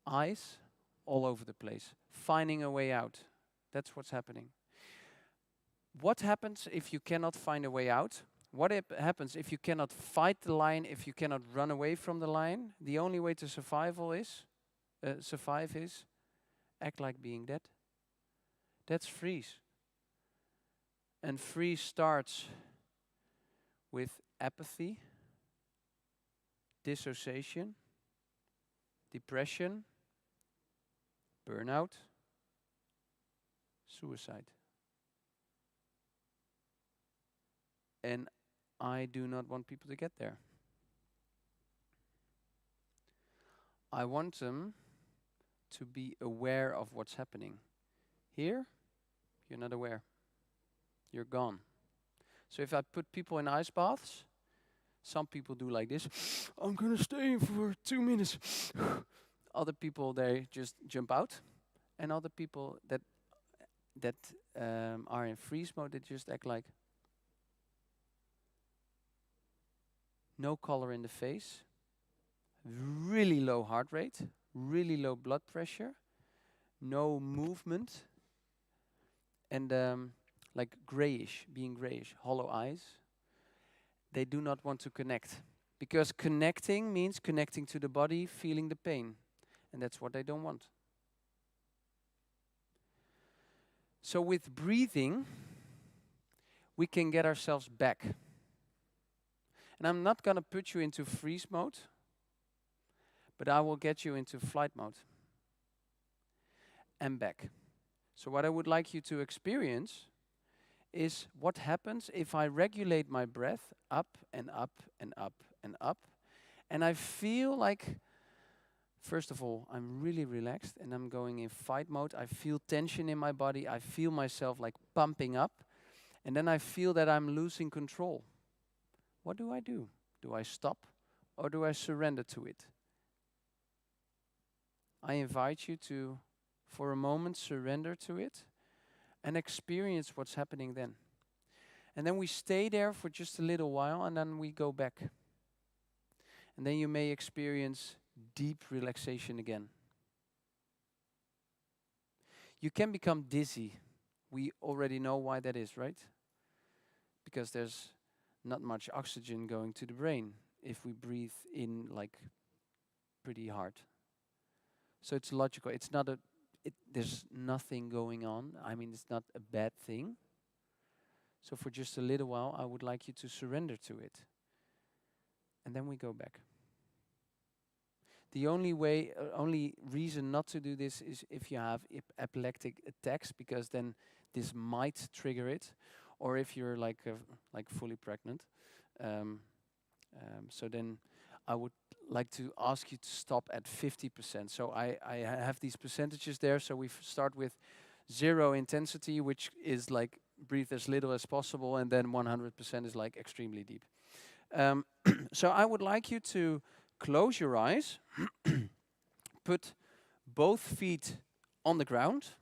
[SPEAKER 2] eyes all over the place, finding a way out. That's what's happening. What happens if you cannot find a way out? What happens if you cannot fight the lion, if you cannot run away from the lion? The only way to survive is act like being dead. That's freeze. And freeze starts with apathy, dissociation, depression, burnout, suicide. And I do not want people to get there. I want them to be aware of what's happening. Here, you're not aware. You're gone. So if I put people in ice baths, some people do like this. I'm gonna stay for 2 minutes. Other people, they just jump out. And other people that are in freeze mode, they just act like no color in the face, really low heart rate, really low blood pressure, no movement, and like grayish, being grayish, hollow eyes. They do not want to connect. Because connecting means connecting to the body, feeling the pain. And that's what they don't want. So with breathing, we can get ourselves back. And I'm not going to put you into freeze mode, but I will get you into flight mode and back. So what I would like you to experience is what happens if I regulate my breath up and up and up and up. And I feel like, first of all, I'm really relaxed and I'm going in fight mode. I feel tension in my body. I feel myself like pumping up. And then I feel that I'm losing control. What do? Do I stop or do I surrender to it? I invite you to, for a moment, surrender to it and experience what's happening then. And then we stay there for just a little while and then we go back. And then you may experience deep relaxation again. You can become dizzy. We already know why that is, right? Because there's not much oxygen going to the brain if we breathe in like pretty hard. So it's logical. It's not there's nothing going on. I mean, it's not a bad thing. So for just a little while, I would like you to surrender to it. And then we go back. The only reason not to do this is if you have epileptic attacks, because then this might trigger it, or if you're like fully pregnant. So then I would like to ask you to stop at 50%. So I have these percentages there. So we start with 0 intensity, which is like breathe as little as possible, and then 100% is like extremely deep. So I would like you to close your eyes, put both feet on the ground,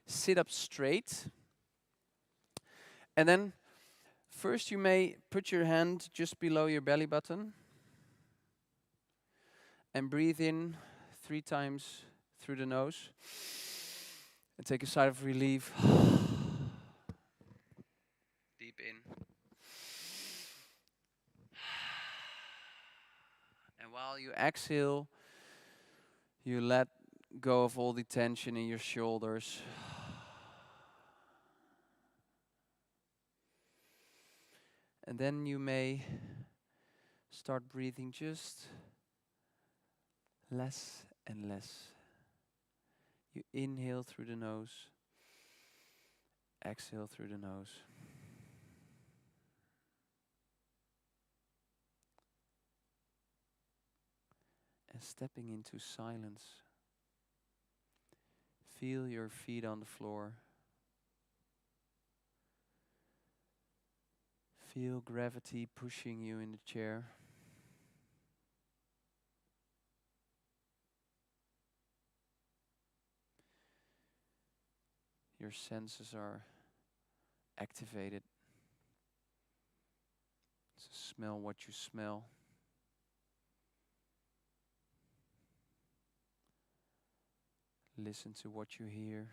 [SPEAKER 2] sit up straight, and then first you may put your hand just below your belly button and breathe in 3 times through the nose and take a sigh of relief. Deep in. while you exhale, you let go of all the tension in your shoulders. And then you may start breathing just less and less. You inhale through the nose, exhale through the nose. And stepping into silence. Feel your feet on the floor. Feel gravity pushing you in the chair. Your senses are activated. So smell what you smell. Listen to what you hear.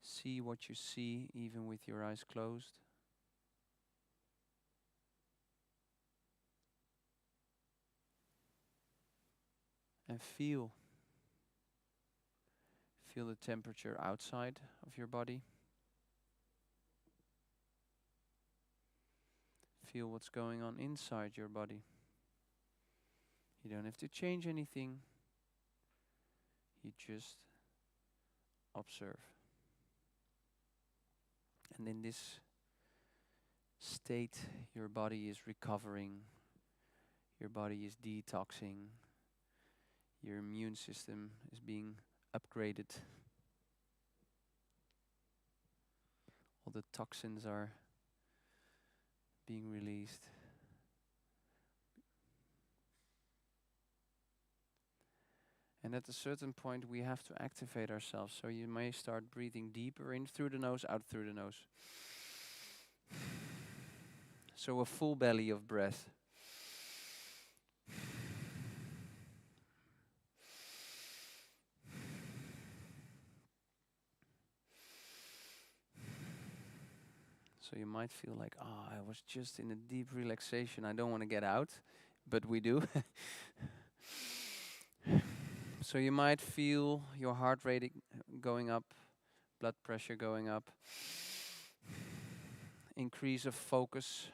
[SPEAKER 2] See what you see, even with your eyes closed. And feel. Feel the temperature outside of your body. Feel what's going on inside your body. You don't have to change anything. You just observe. And in this state, your body is recovering. Your body is detoxing. Your immune system is being upgraded. All the toxins are being released. And at a certain point, we have to activate ourselves. So you may start breathing deeper in through the nose, out through the nose. So a full belly of breath. So you might feel like, I was just in a deep relaxation. I don't want to get out, but we do. So you might feel your heart rate going up, blood pressure going up, increase of focus.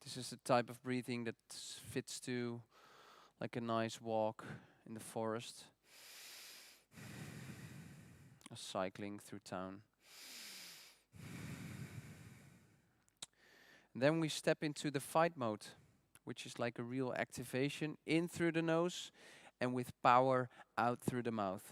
[SPEAKER 2] This is the type of breathing that fits to like a nice walk in the forest, or cycling through town. And then we step into the fight mode, which is like a real activation in through the nose and with power out through the mouth.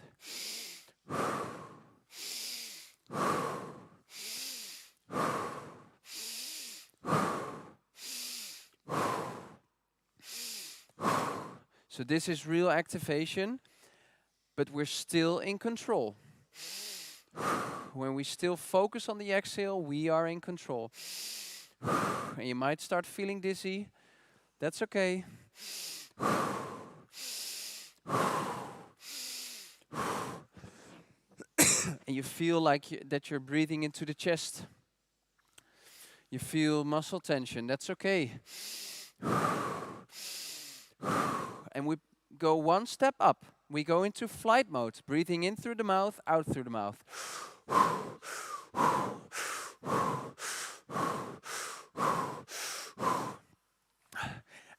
[SPEAKER 2] So this is real activation, but we're still in control. When we still focus on the exhale, we are in control. And you might start feeling dizzy. That's okay. And you feel like that you're breathing into the chest. You feel muscle tension. That's okay. And we go one step up. We go into flight mode, breathing in through the mouth, out through the mouth.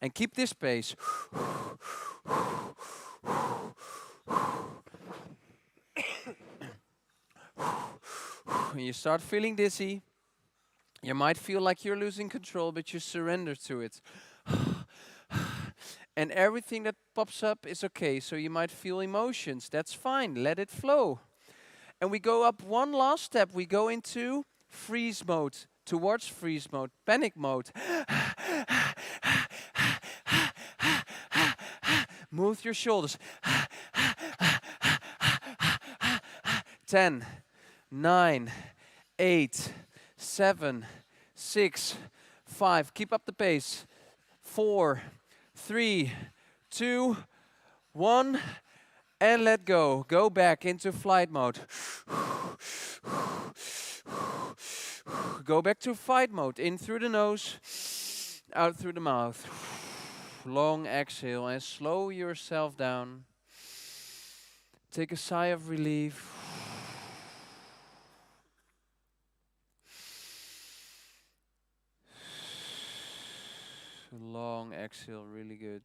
[SPEAKER 2] And keep this pace. When you start feeling dizzy, you might feel like you're losing control, but you surrender to it. And everything that pops up is okay. So you might feel emotions. That's fine. Let it flow. And we go up one last step. We go into freeze mode, towards freeze mode, panic mode. Move your shoulders. 10, 9, 8, 7, 6, 5. Keep up the pace. 4, 3, 2, 1. And let go. Go back into flight mode. Go back to fight mode. In through the nose, out through the mouth. Long exhale and slow yourself down. Take a sigh of relief. Long exhale, really good.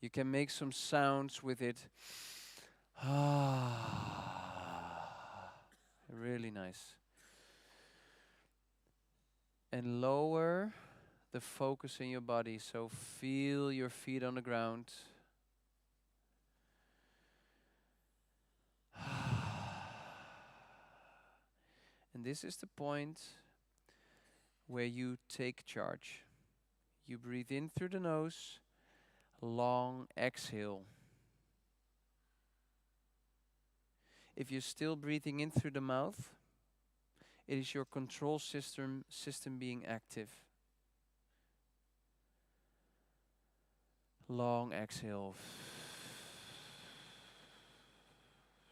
[SPEAKER 2] You can make some sounds with it. Really nice. And lower the focus in your body. So feel your feet on the ground. And this is the point where you take charge. You breathe in through the nose, long exhale. If you're still breathing in through the mouth, it is your control system being active. Long exhale.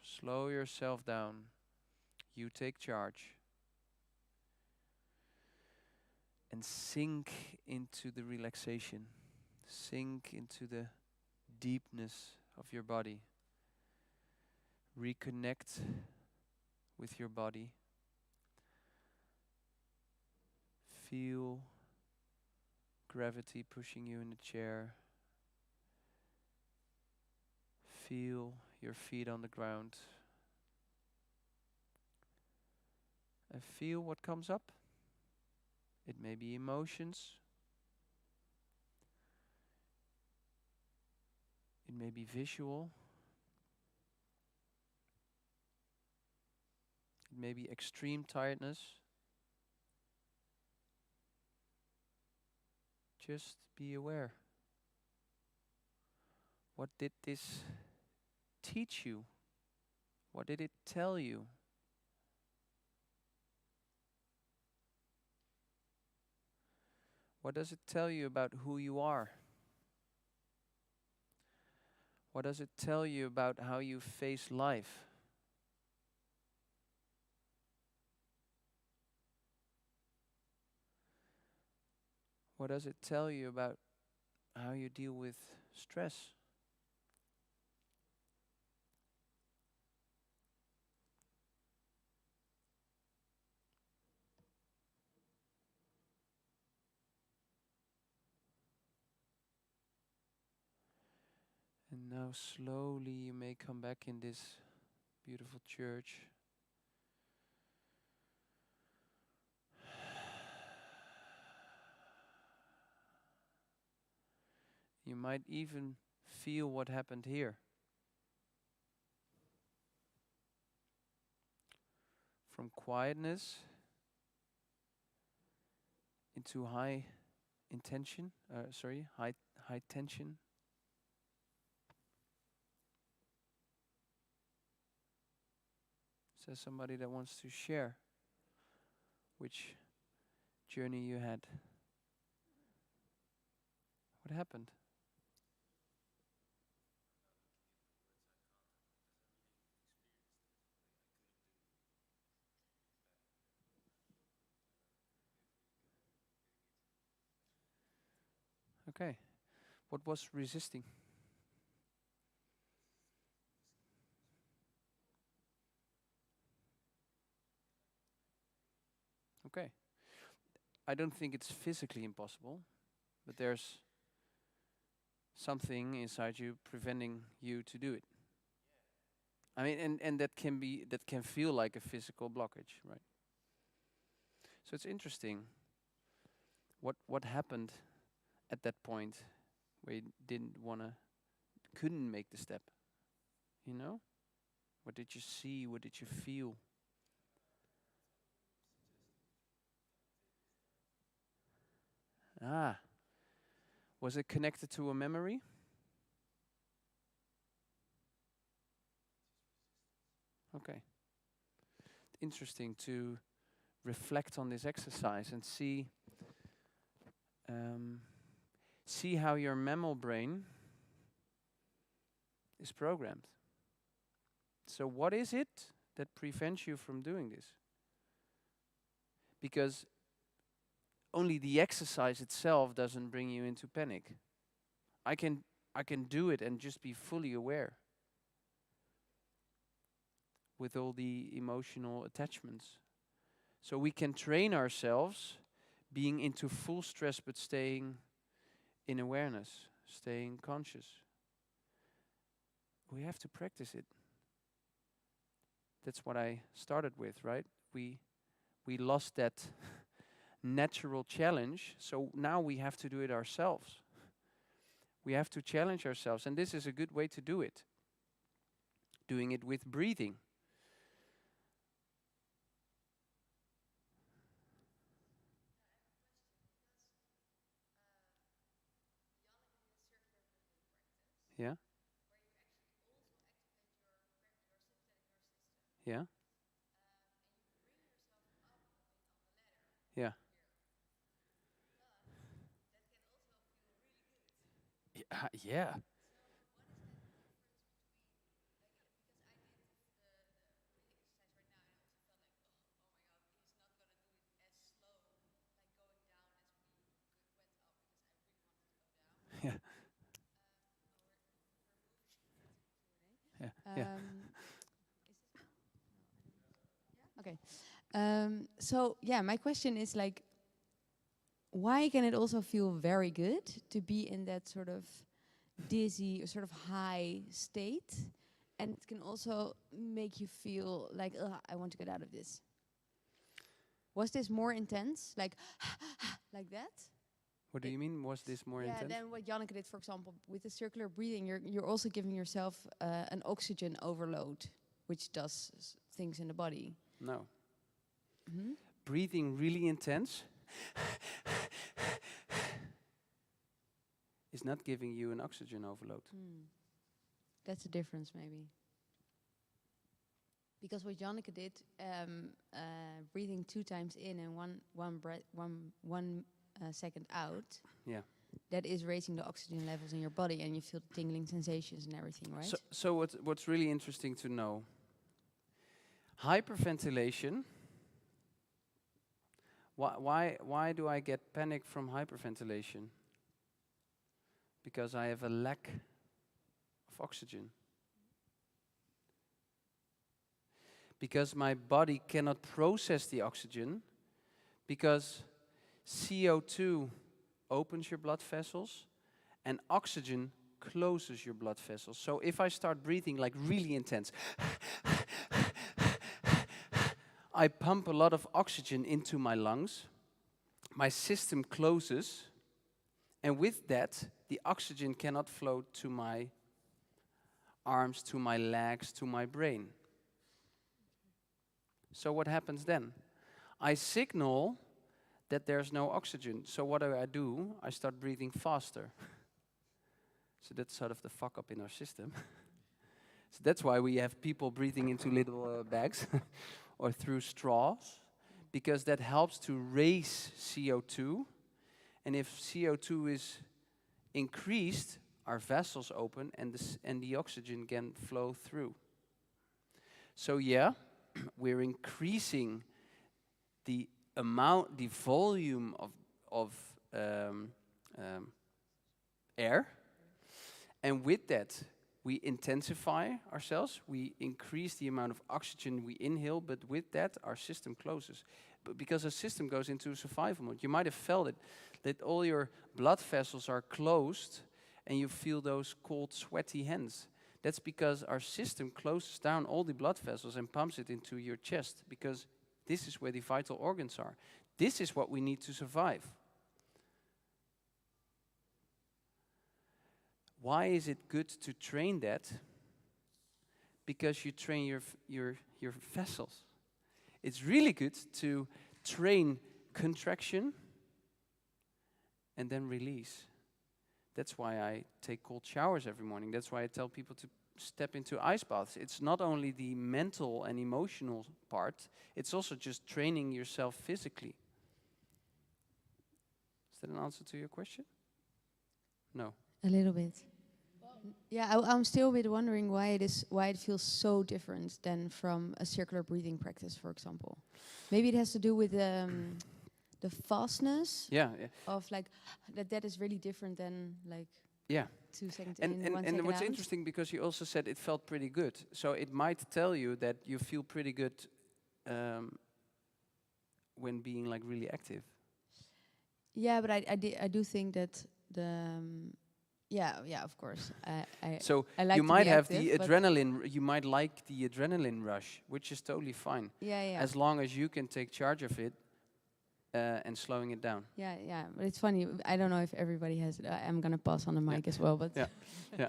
[SPEAKER 2] Slow yourself down. You take charge. And sink into the relaxation. Sink into the deepness of your body. Reconnect with your body. Feel gravity pushing you in the chair. Feel your feet on the ground. And feel what comes up. It may be emotions. It may be visual. It may be extreme tiredness. Just be aware. What did this teach you? What did it tell you? What does it tell you about who you are? What does it tell you about how you face life? What does it tell you about how you deal with stress? And now slowly you may come back in this beautiful church. You might even feel what happened here. From quietness into high tension. Is there somebody that wants to share which journey you had? What happened? Okay. What was resisting? Okay. I don't think it's physically impossible, but there's something inside you preventing you to do it. I mean, and that can feel like a physical blockage, right? So it's interesting. What happened at that point where you couldn't make the step? You know? What did you see? What did you feel? Ah, was it connected to a memory? Okay. Interesting to reflect on this exercise and see how your mammal brain is programmed. So what is it that prevents you from doing this? because only the exercise itself doesn't bring you into panic. I can do it and just be fully aware with all the emotional attachments. So we can train ourselves being into full stress but staying in awareness, staying conscious. We have to practice it. That's what I started with, right? We lost that natural challenge, so now we have to do it ourselves. We have to challenge ourselves, and this is a good way to do it. Doing it with breathing. Yeah? Yeah? Yeah. Yeah. Yeah. Yeah. Yeah.
[SPEAKER 3] Okay. So yeah, my question is like, why can it also feel very good to be in that sort of dizzy or sort of high state, and it can also make you feel like, I want to get out of this? Was this more intense, like like that?
[SPEAKER 2] What do you mean? Was this more
[SPEAKER 3] Yeah,
[SPEAKER 2] intense?
[SPEAKER 3] then what Janneke did, for example, with the circular breathing, you're also giving yourself an oxygen overload, which does things in the body.
[SPEAKER 2] No.
[SPEAKER 3] Hmm.
[SPEAKER 2] Breathing really intense is not giving you an oxygen overload.
[SPEAKER 3] That's the difference, maybe. Because what Janneke did, breathing 2 times in and one second out,
[SPEAKER 2] Yeah.
[SPEAKER 3] that is raising the oxygen levels in your body, and you feel the tingling sensations and everything, right?
[SPEAKER 2] So what's really interesting to know, hyperventilation, why do I get panic from hyperventilation? Because I have a lack of oxygen. Because my body cannot process the oxygen, because CO2 opens your blood vessels and oxygen closes your blood vessels. So if I start breathing like really intense, I pump a lot of oxygen into my lungs, my system closes, and with that, the oxygen cannot flow to my arms, to my legs, to my brain. So what happens then? I signal that there's no oxygen. So what do? I start breathing faster. So that's sort of the fuck up in our system. So that's why we have people breathing into little bags or through straws, because that helps to raise CO2. And if CO2 is increased, our vessels open and the oxygen can flow through. So yeah, we're increasing the amount, the volume of air, and with that, we intensify ourselves, we increase the amount of oxygen we inhale, but with that, our system closes. But because our system goes into survival mode, you might have felt it, that all your blood vessels are closed, and you feel those cold, sweaty hands. That's because our system closes down all the blood vessels and pumps it into your chest, because this is where the vital organs are. This is what we need to survive. Why is it good to train that? Because you train your vessels. It's really good to train contraction and then release. That's why I take cold showers every morning. That's why I tell people to step into ice baths. It's not only the mental and emotional part, it's also just training yourself physically. Is that an answer to your question? No.
[SPEAKER 3] A little bit. Yeah, I'm still a bit wondering why it feels so different than from a circular breathing practice, for example. Maybe it has to do with the fastness
[SPEAKER 2] Yeah, yeah.
[SPEAKER 3] of like that is really different than like
[SPEAKER 2] Yeah.
[SPEAKER 3] 2 seconds
[SPEAKER 2] And,
[SPEAKER 3] in,
[SPEAKER 2] and,
[SPEAKER 3] 1
[SPEAKER 2] and
[SPEAKER 3] second
[SPEAKER 2] what's
[SPEAKER 3] out.
[SPEAKER 2] interesting, because you also said it felt pretty good. So it might tell you that you feel pretty good when being like really active.
[SPEAKER 3] Yeah, but I do think that yeah, of course.
[SPEAKER 2] So
[SPEAKER 3] I like
[SPEAKER 2] you
[SPEAKER 3] to
[SPEAKER 2] might
[SPEAKER 3] be
[SPEAKER 2] have
[SPEAKER 3] active,
[SPEAKER 2] the
[SPEAKER 3] but
[SPEAKER 2] adrenaline, you might like the adrenaline rush, which is totally fine.
[SPEAKER 3] yeah.
[SPEAKER 2] As long as you can take charge of it and slowing it down.
[SPEAKER 3] Yeah, but it's funny. I don't know if everybody has it. I'm gonna pass on the mic as well, but
[SPEAKER 2] Yeah, yeah.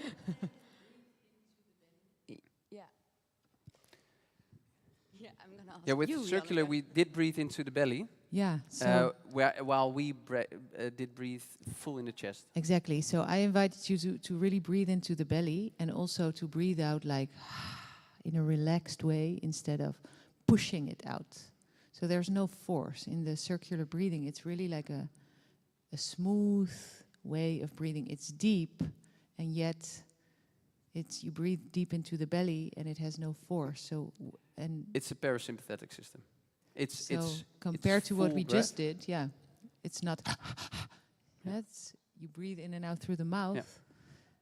[SPEAKER 3] yeah. Yeah, I'm gonna ask
[SPEAKER 2] Yeah, with
[SPEAKER 3] you,
[SPEAKER 2] circular,
[SPEAKER 3] Janneke.
[SPEAKER 2] we did breathe into the belly,
[SPEAKER 1] Yeah. So
[SPEAKER 2] while we did breathe full in the chest.
[SPEAKER 1] exactly. So I invited you to really breathe into the belly and also to breathe out like in a relaxed way instead of pushing it out. So there's no force in the circular breathing. It's really like a smooth way of breathing. It's deep, and yet you breathe deep into the belly, and it has no force. So
[SPEAKER 2] It's a parasympathetic system. It's
[SPEAKER 1] compared
[SPEAKER 2] it's
[SPEAKER 1] to what
[SPEAKER 2] full
[SPEAKER 1] we
[SPEAKER 2] breath.
[SPEAKER 1] just did, yeah, it's not. That's you breathe in and out through the mouth,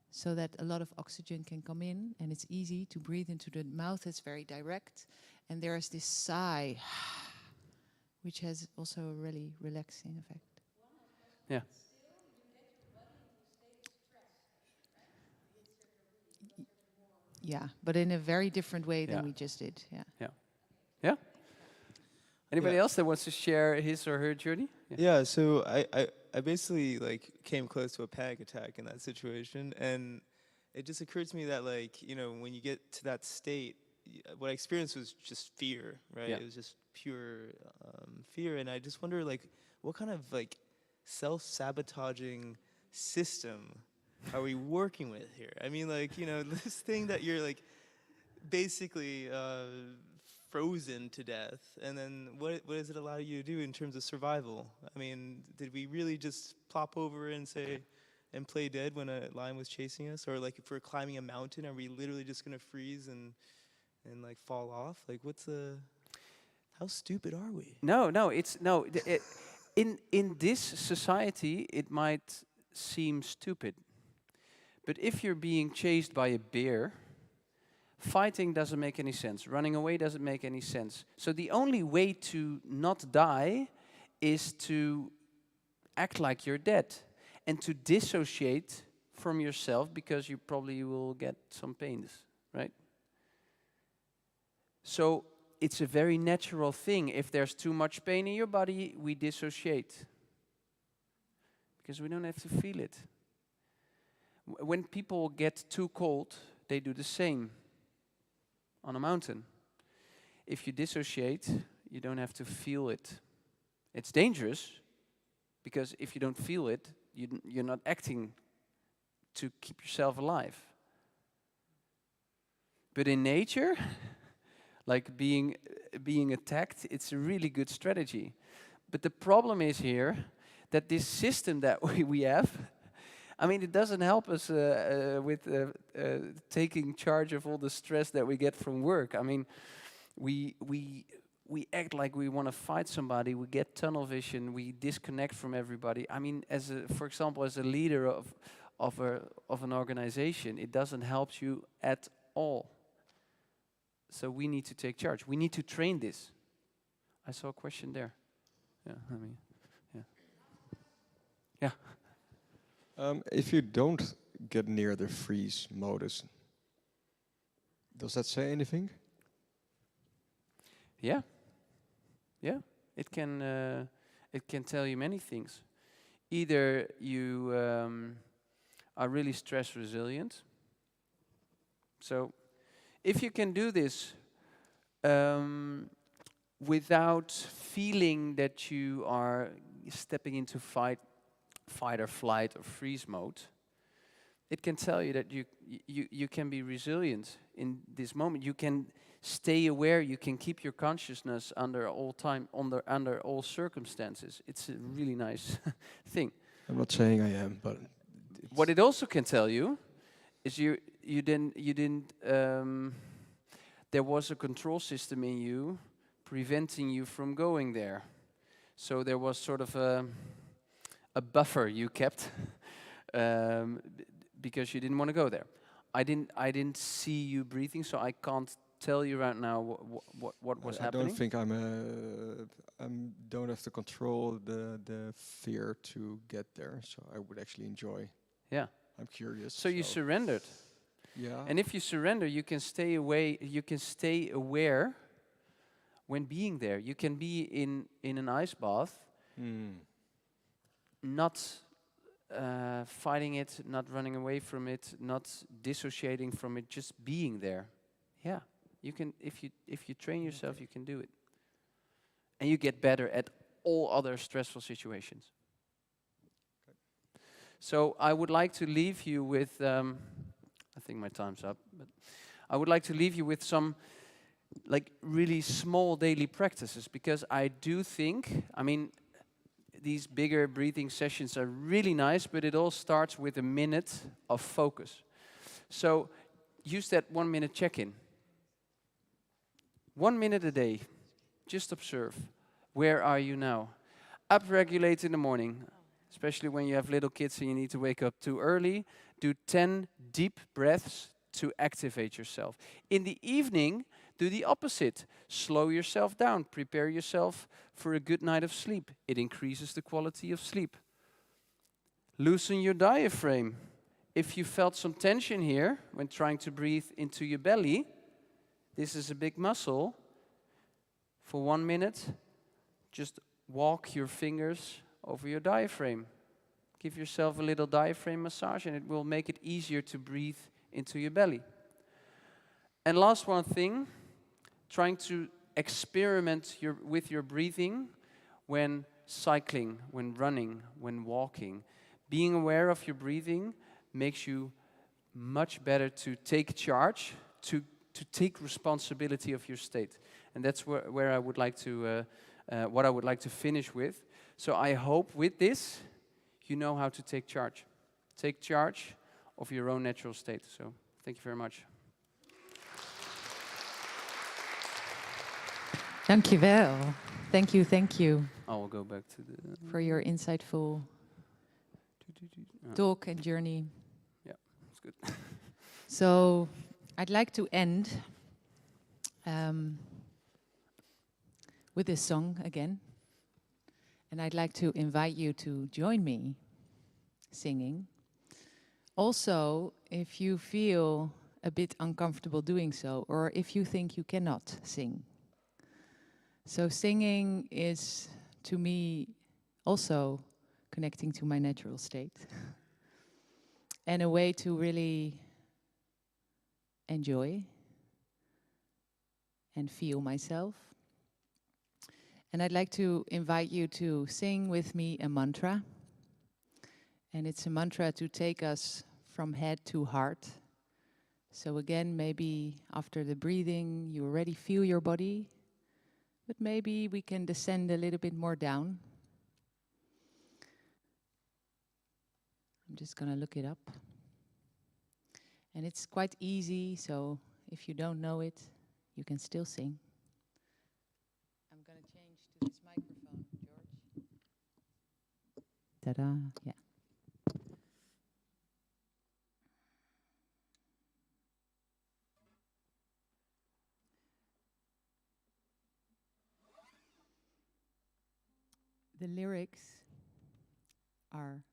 [SPEAKER 1] so that a lot of oxygen can come in, and it's easy to breathe into the mouth. It's very direct, and there is this sigh, which has also a really relaxing effect.
[SPEAKER 2] Yeah.
[SPEAKER 1] Yeah, but in a very different way
[SPEAKER 2] Yeah.
[SPEAKER 1] than we just did. Yeah.
[SPEAKER 2] Yeah. Anybody
[SPEAKER 4] Yeah.
[SPEAKER 2] else that wants to share his or her journey?
[SPEAKER 4] Yeah, so I basically like came close to a panic attack in that situation, and it just occurred to me that like, you know, when you get to that state, what I experienced was just fear, right?
[SPEAKER 2] Yeah.
[SPEAKER 4] It was just pure fear, and I just wonder like what kind of like self-sabotaging system are we working with here? I mean, like, you know, this thing that you're like basically frozen to death, and then what does it allow you to do in terms of survival? I mean, did we really just plop over and say and play dead when a lion was chasing us, or like if we're climbing a mountain, are we literally just gonna freeze and like fall off? Like, how stupid are we?
[SPEAKER 2] No. It's no. In this society, it might seem stupid, but if you're being chased by a bear, fighting doesn't make any sense. Running away doesn't make any sense. So the only way to not die is to act like you're dead and to dissociate from yourself, because you probably will get some pains, right? So it's a very natural thing. If there's too much pain in your body, we dissociate because we don't have to feel it. When people get too cold, they do the same on a mountain. If you dissociate, you don't have to feel it. It's dangerous, because if you don't feel it, you're not acting to keep yourself alive. But in nature, like being attacked, it's a really good strategy. But the problem is here that this system that we have, I mean, it doesn't help us with taking charge of all the stress that we get from work. I mean, we act like we want to fight somebody. We get tunnel vision. We disconnect from everybody. I mean, for example, as a leader of an organization, it doesn't help you at all. So we need to take charge. We need to train this. I saw a question there. Yeah, I mean, yeah.
[SPEAKER 5] If you don't get near the freeze modus, does that say anything?
[SPEAKER 2] Yeah. It can tell you many things. Either you are really stress resilient. So if you can do this without feeling that you are stepping into fight or flight or freeze mode, it can tell you that you can be resilient in this moment. You can stay aware. You can keep your consciousness under all circumstances. It's a really nice thing.
[SPEAKER 5] I'm not saying I am, but
[SPEAKER 2] What it also can tell you is you didn't there was a control system in you preventing you from going there. So there was sort of a buffer you kept because you didn't want to go there. I didn't see you breathing, so I can't tell you right now what was
[SPEAKER 5] I
[SPEAKER 2] happening.
[SPEAKER 5] don't think I don't have to control the fear to get there, so I would actually enjoy.
[SPEAKER 2] Yeah.
[SPEAKER 5] I'm curious.
[SPEAKER 2] So you surrendered.
[SPEAKER 5] Yeah.
[SPEAKER 2] And if you surrender, you can stay away. You can stay aware when being there. You can be in an ice bath, not fighting it, not running away from it, not dissociating from it, just being there. Yeah, you can. If you train yourself, you can do it, and you get better at all other stressful situations. So I would like to leave you with. I think my time's up, but I would like to leave you with some like really small daily practices, because I do think, I mean, these bigger breathing sessions are really nice, but it all starts with a minute of focus. So use that 1 minute check-in. 1 minute a day. Just observe. Where are you now? Upregulate in the morning, especially when you have little kids and you need to wake up too early. Do 10 deep breaths to activate yourself. In the evening, do the opposite. Slow yourself down. Prepare yourself for a good night of sleep. It increases the quality of sleep. Loosen your diaphragm. If you felt some tension here when trying to breathe into your belly, this is a big muscle. For 1 minute, just walk your fingers over your diaphragm. Give yourself a little diaphragm massage, and it will make it easier to breathe into your belly. And last one thing, trying to experiment with your breathing when cycling, when running, when walking. Being aware of your breathing makes you much better to take charge, to take responsibility of your state. And that's where I would like to, what I would like to finish with. So I hope with this, you know how to take charge. Take charge of your own natural state. So thank you very much.
[SPEAKER 1] Dankjewel. Thank you
[SPEAKER 2] I will go back to the...
[SPEAKER 1] for your insightful talk and journey.
[SPEAKER 2] Yeah, it's good.
[SPEAKER 1] So I'd like to end with this song again. And I'd like to invite you to join me singing. Also, if you feel a bit uncomfortable doing so, or if you think you cannot sing. So singing is, to me, also connecting to my natural state. And a way to really enjoy and feel myself. And I'd like to invite you to sing with me a mantra. And it's a mantra to take us from head to heart. So again, maybe after the breathing, you already feel your body. But maybe we can descend a little bit more down. I'm just going to look it up. And it's quite easy, so if you don't know it, you can still sing. I'm going to change to this microphone, George. Ta-da, yeah. The lyrics are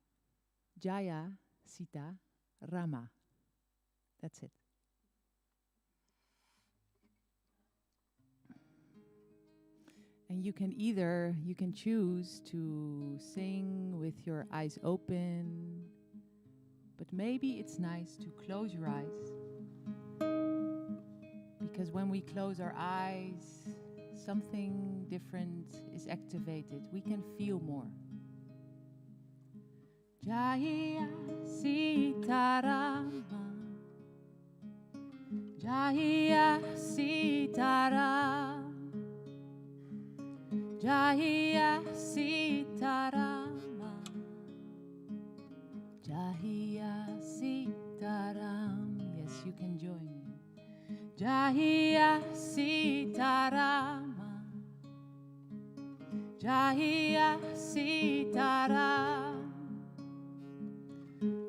[SPEAKER 1] Jaya, Sita, Rama. That's it. And you can choose to sing with your eyes open, but maybe it's nice to close your eyes. Because when we close our eyes, something different is activated. We can feel more. Jaya Sita Rama, Jaya Sita Rama, Jaya Sita Rama, Jaya Sita Rama. Jaya Sitarama, Jaya Sitaram,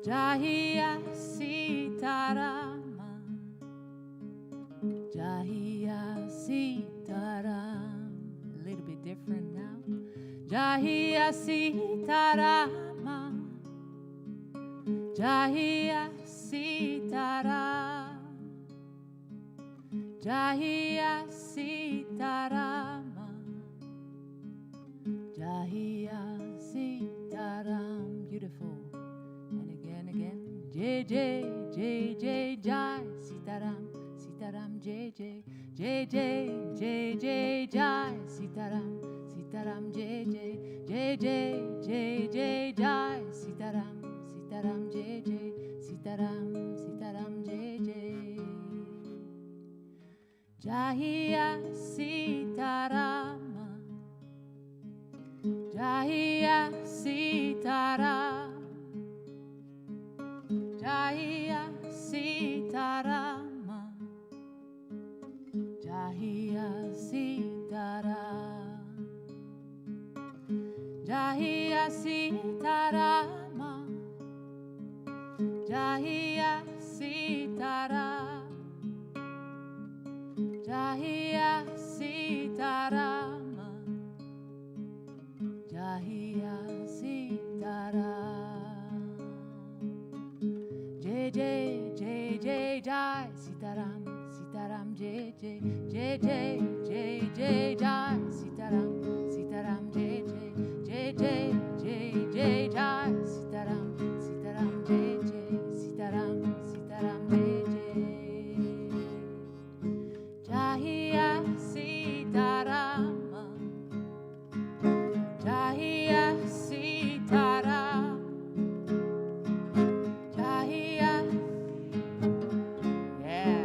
[SPEAKER 1] Jaya Sitarama, Jaya Sitaram. A little bit different now. Jaya Sitarama, Jaya Sitaram, Jaya Sitarama, Jaya Sitaram. Beautiful. And again, again. Jai Jai Jai Jai Jai Sitaram, Sitaram Jai Jai Jai Jai Jai Jai Jai Sitaram, Sitaram Jai Jai Jai Jai Jai Jai Jai Sitaram, Sitaram Jai Jai Sitaram, Sitaram Jai Jai. Jaya Sitarama, Jaya Sitaram, Jaya Sitarama, Jaya Sitaram, Jaya Sitarama, Jaya Sitaram, Jaya Sitarama, Jaya Sitaram. Jai Jai Jai Jai Jai Sitaram, Sitaram Jai Jai Jai Jai Jai Jai Jai Sitaram, Sitaram Jai Jai Jai Jai Jai Jai Jai Sitaram, Sitaram Jai Jai Sitaram, Sitaram Jai Jai. Jaya Sitarama, Jaya Sitaram, Jaya, yeah,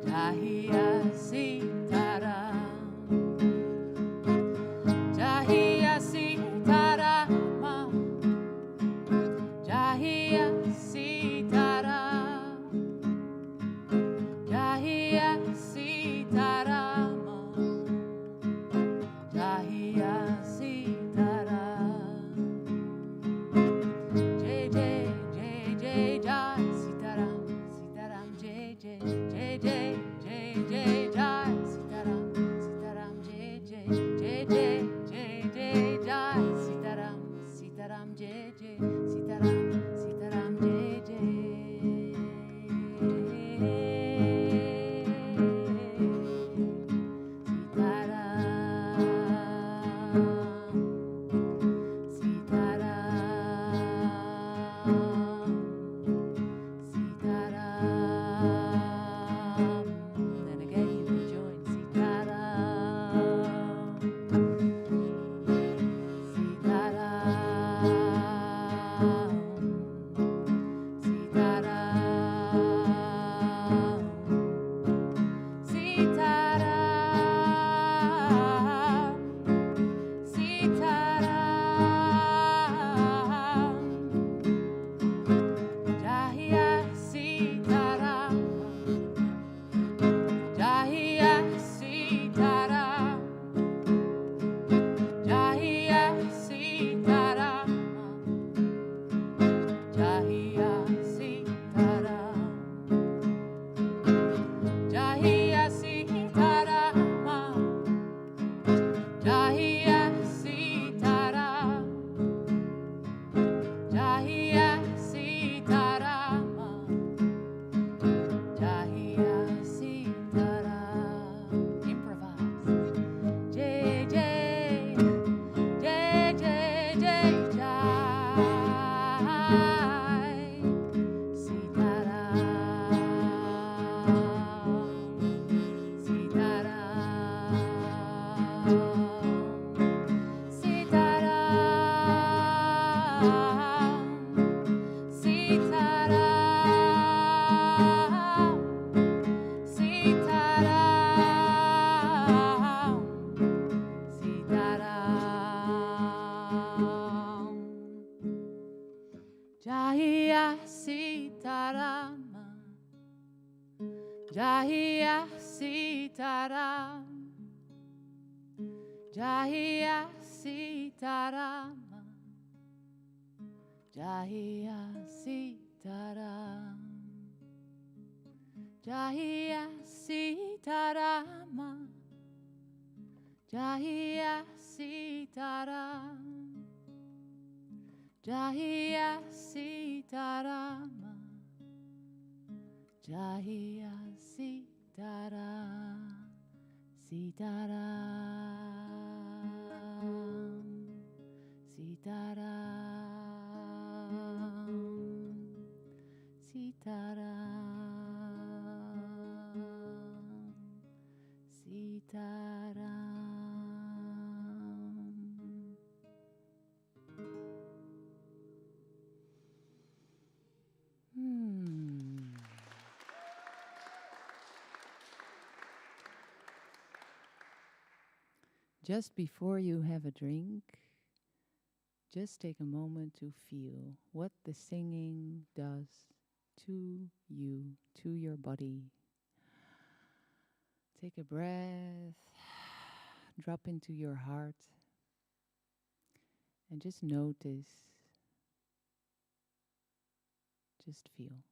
[SPEAKER 1] Jaya Sitaram, Jaya Sitarama, Jaya Sitaram, Jaya Sitarama, Jaya Sitaram. Jai Jai Jai Jai Jai Sitaram, Sitaram Jai Jai Jai Jai Jai Jai Jai Sitaram, Sitaram Jai Jai Jai Jai Jai Jai Jai Sitaram, Sitaram Jai Jai Sitaram, Sitaram Jai Jai. Jaya Sitaram, Jaya Sitarama, Jaya Sitaram, Jaya Sitarama, Jaya Sitaram, Jaya Sitarama, Jaya Sitaram, Sitaram, Sitaram, Sitaram, Sitaram. Just before you have a drink, just take a moment to feel what the singing does to you, to your body. Take a breath, drop into your heart, and just notice, just feel.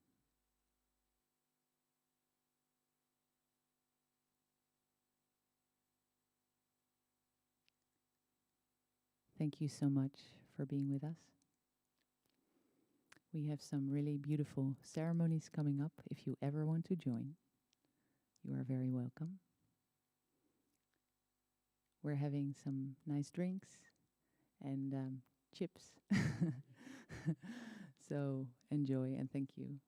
[SPEAKER 1] Thank you so much for being with us. We have some really beautiful ceremonies coming up. If you ever want to join, you are very welcome. We're having some nice drinks and chips. So enjoy and thank you.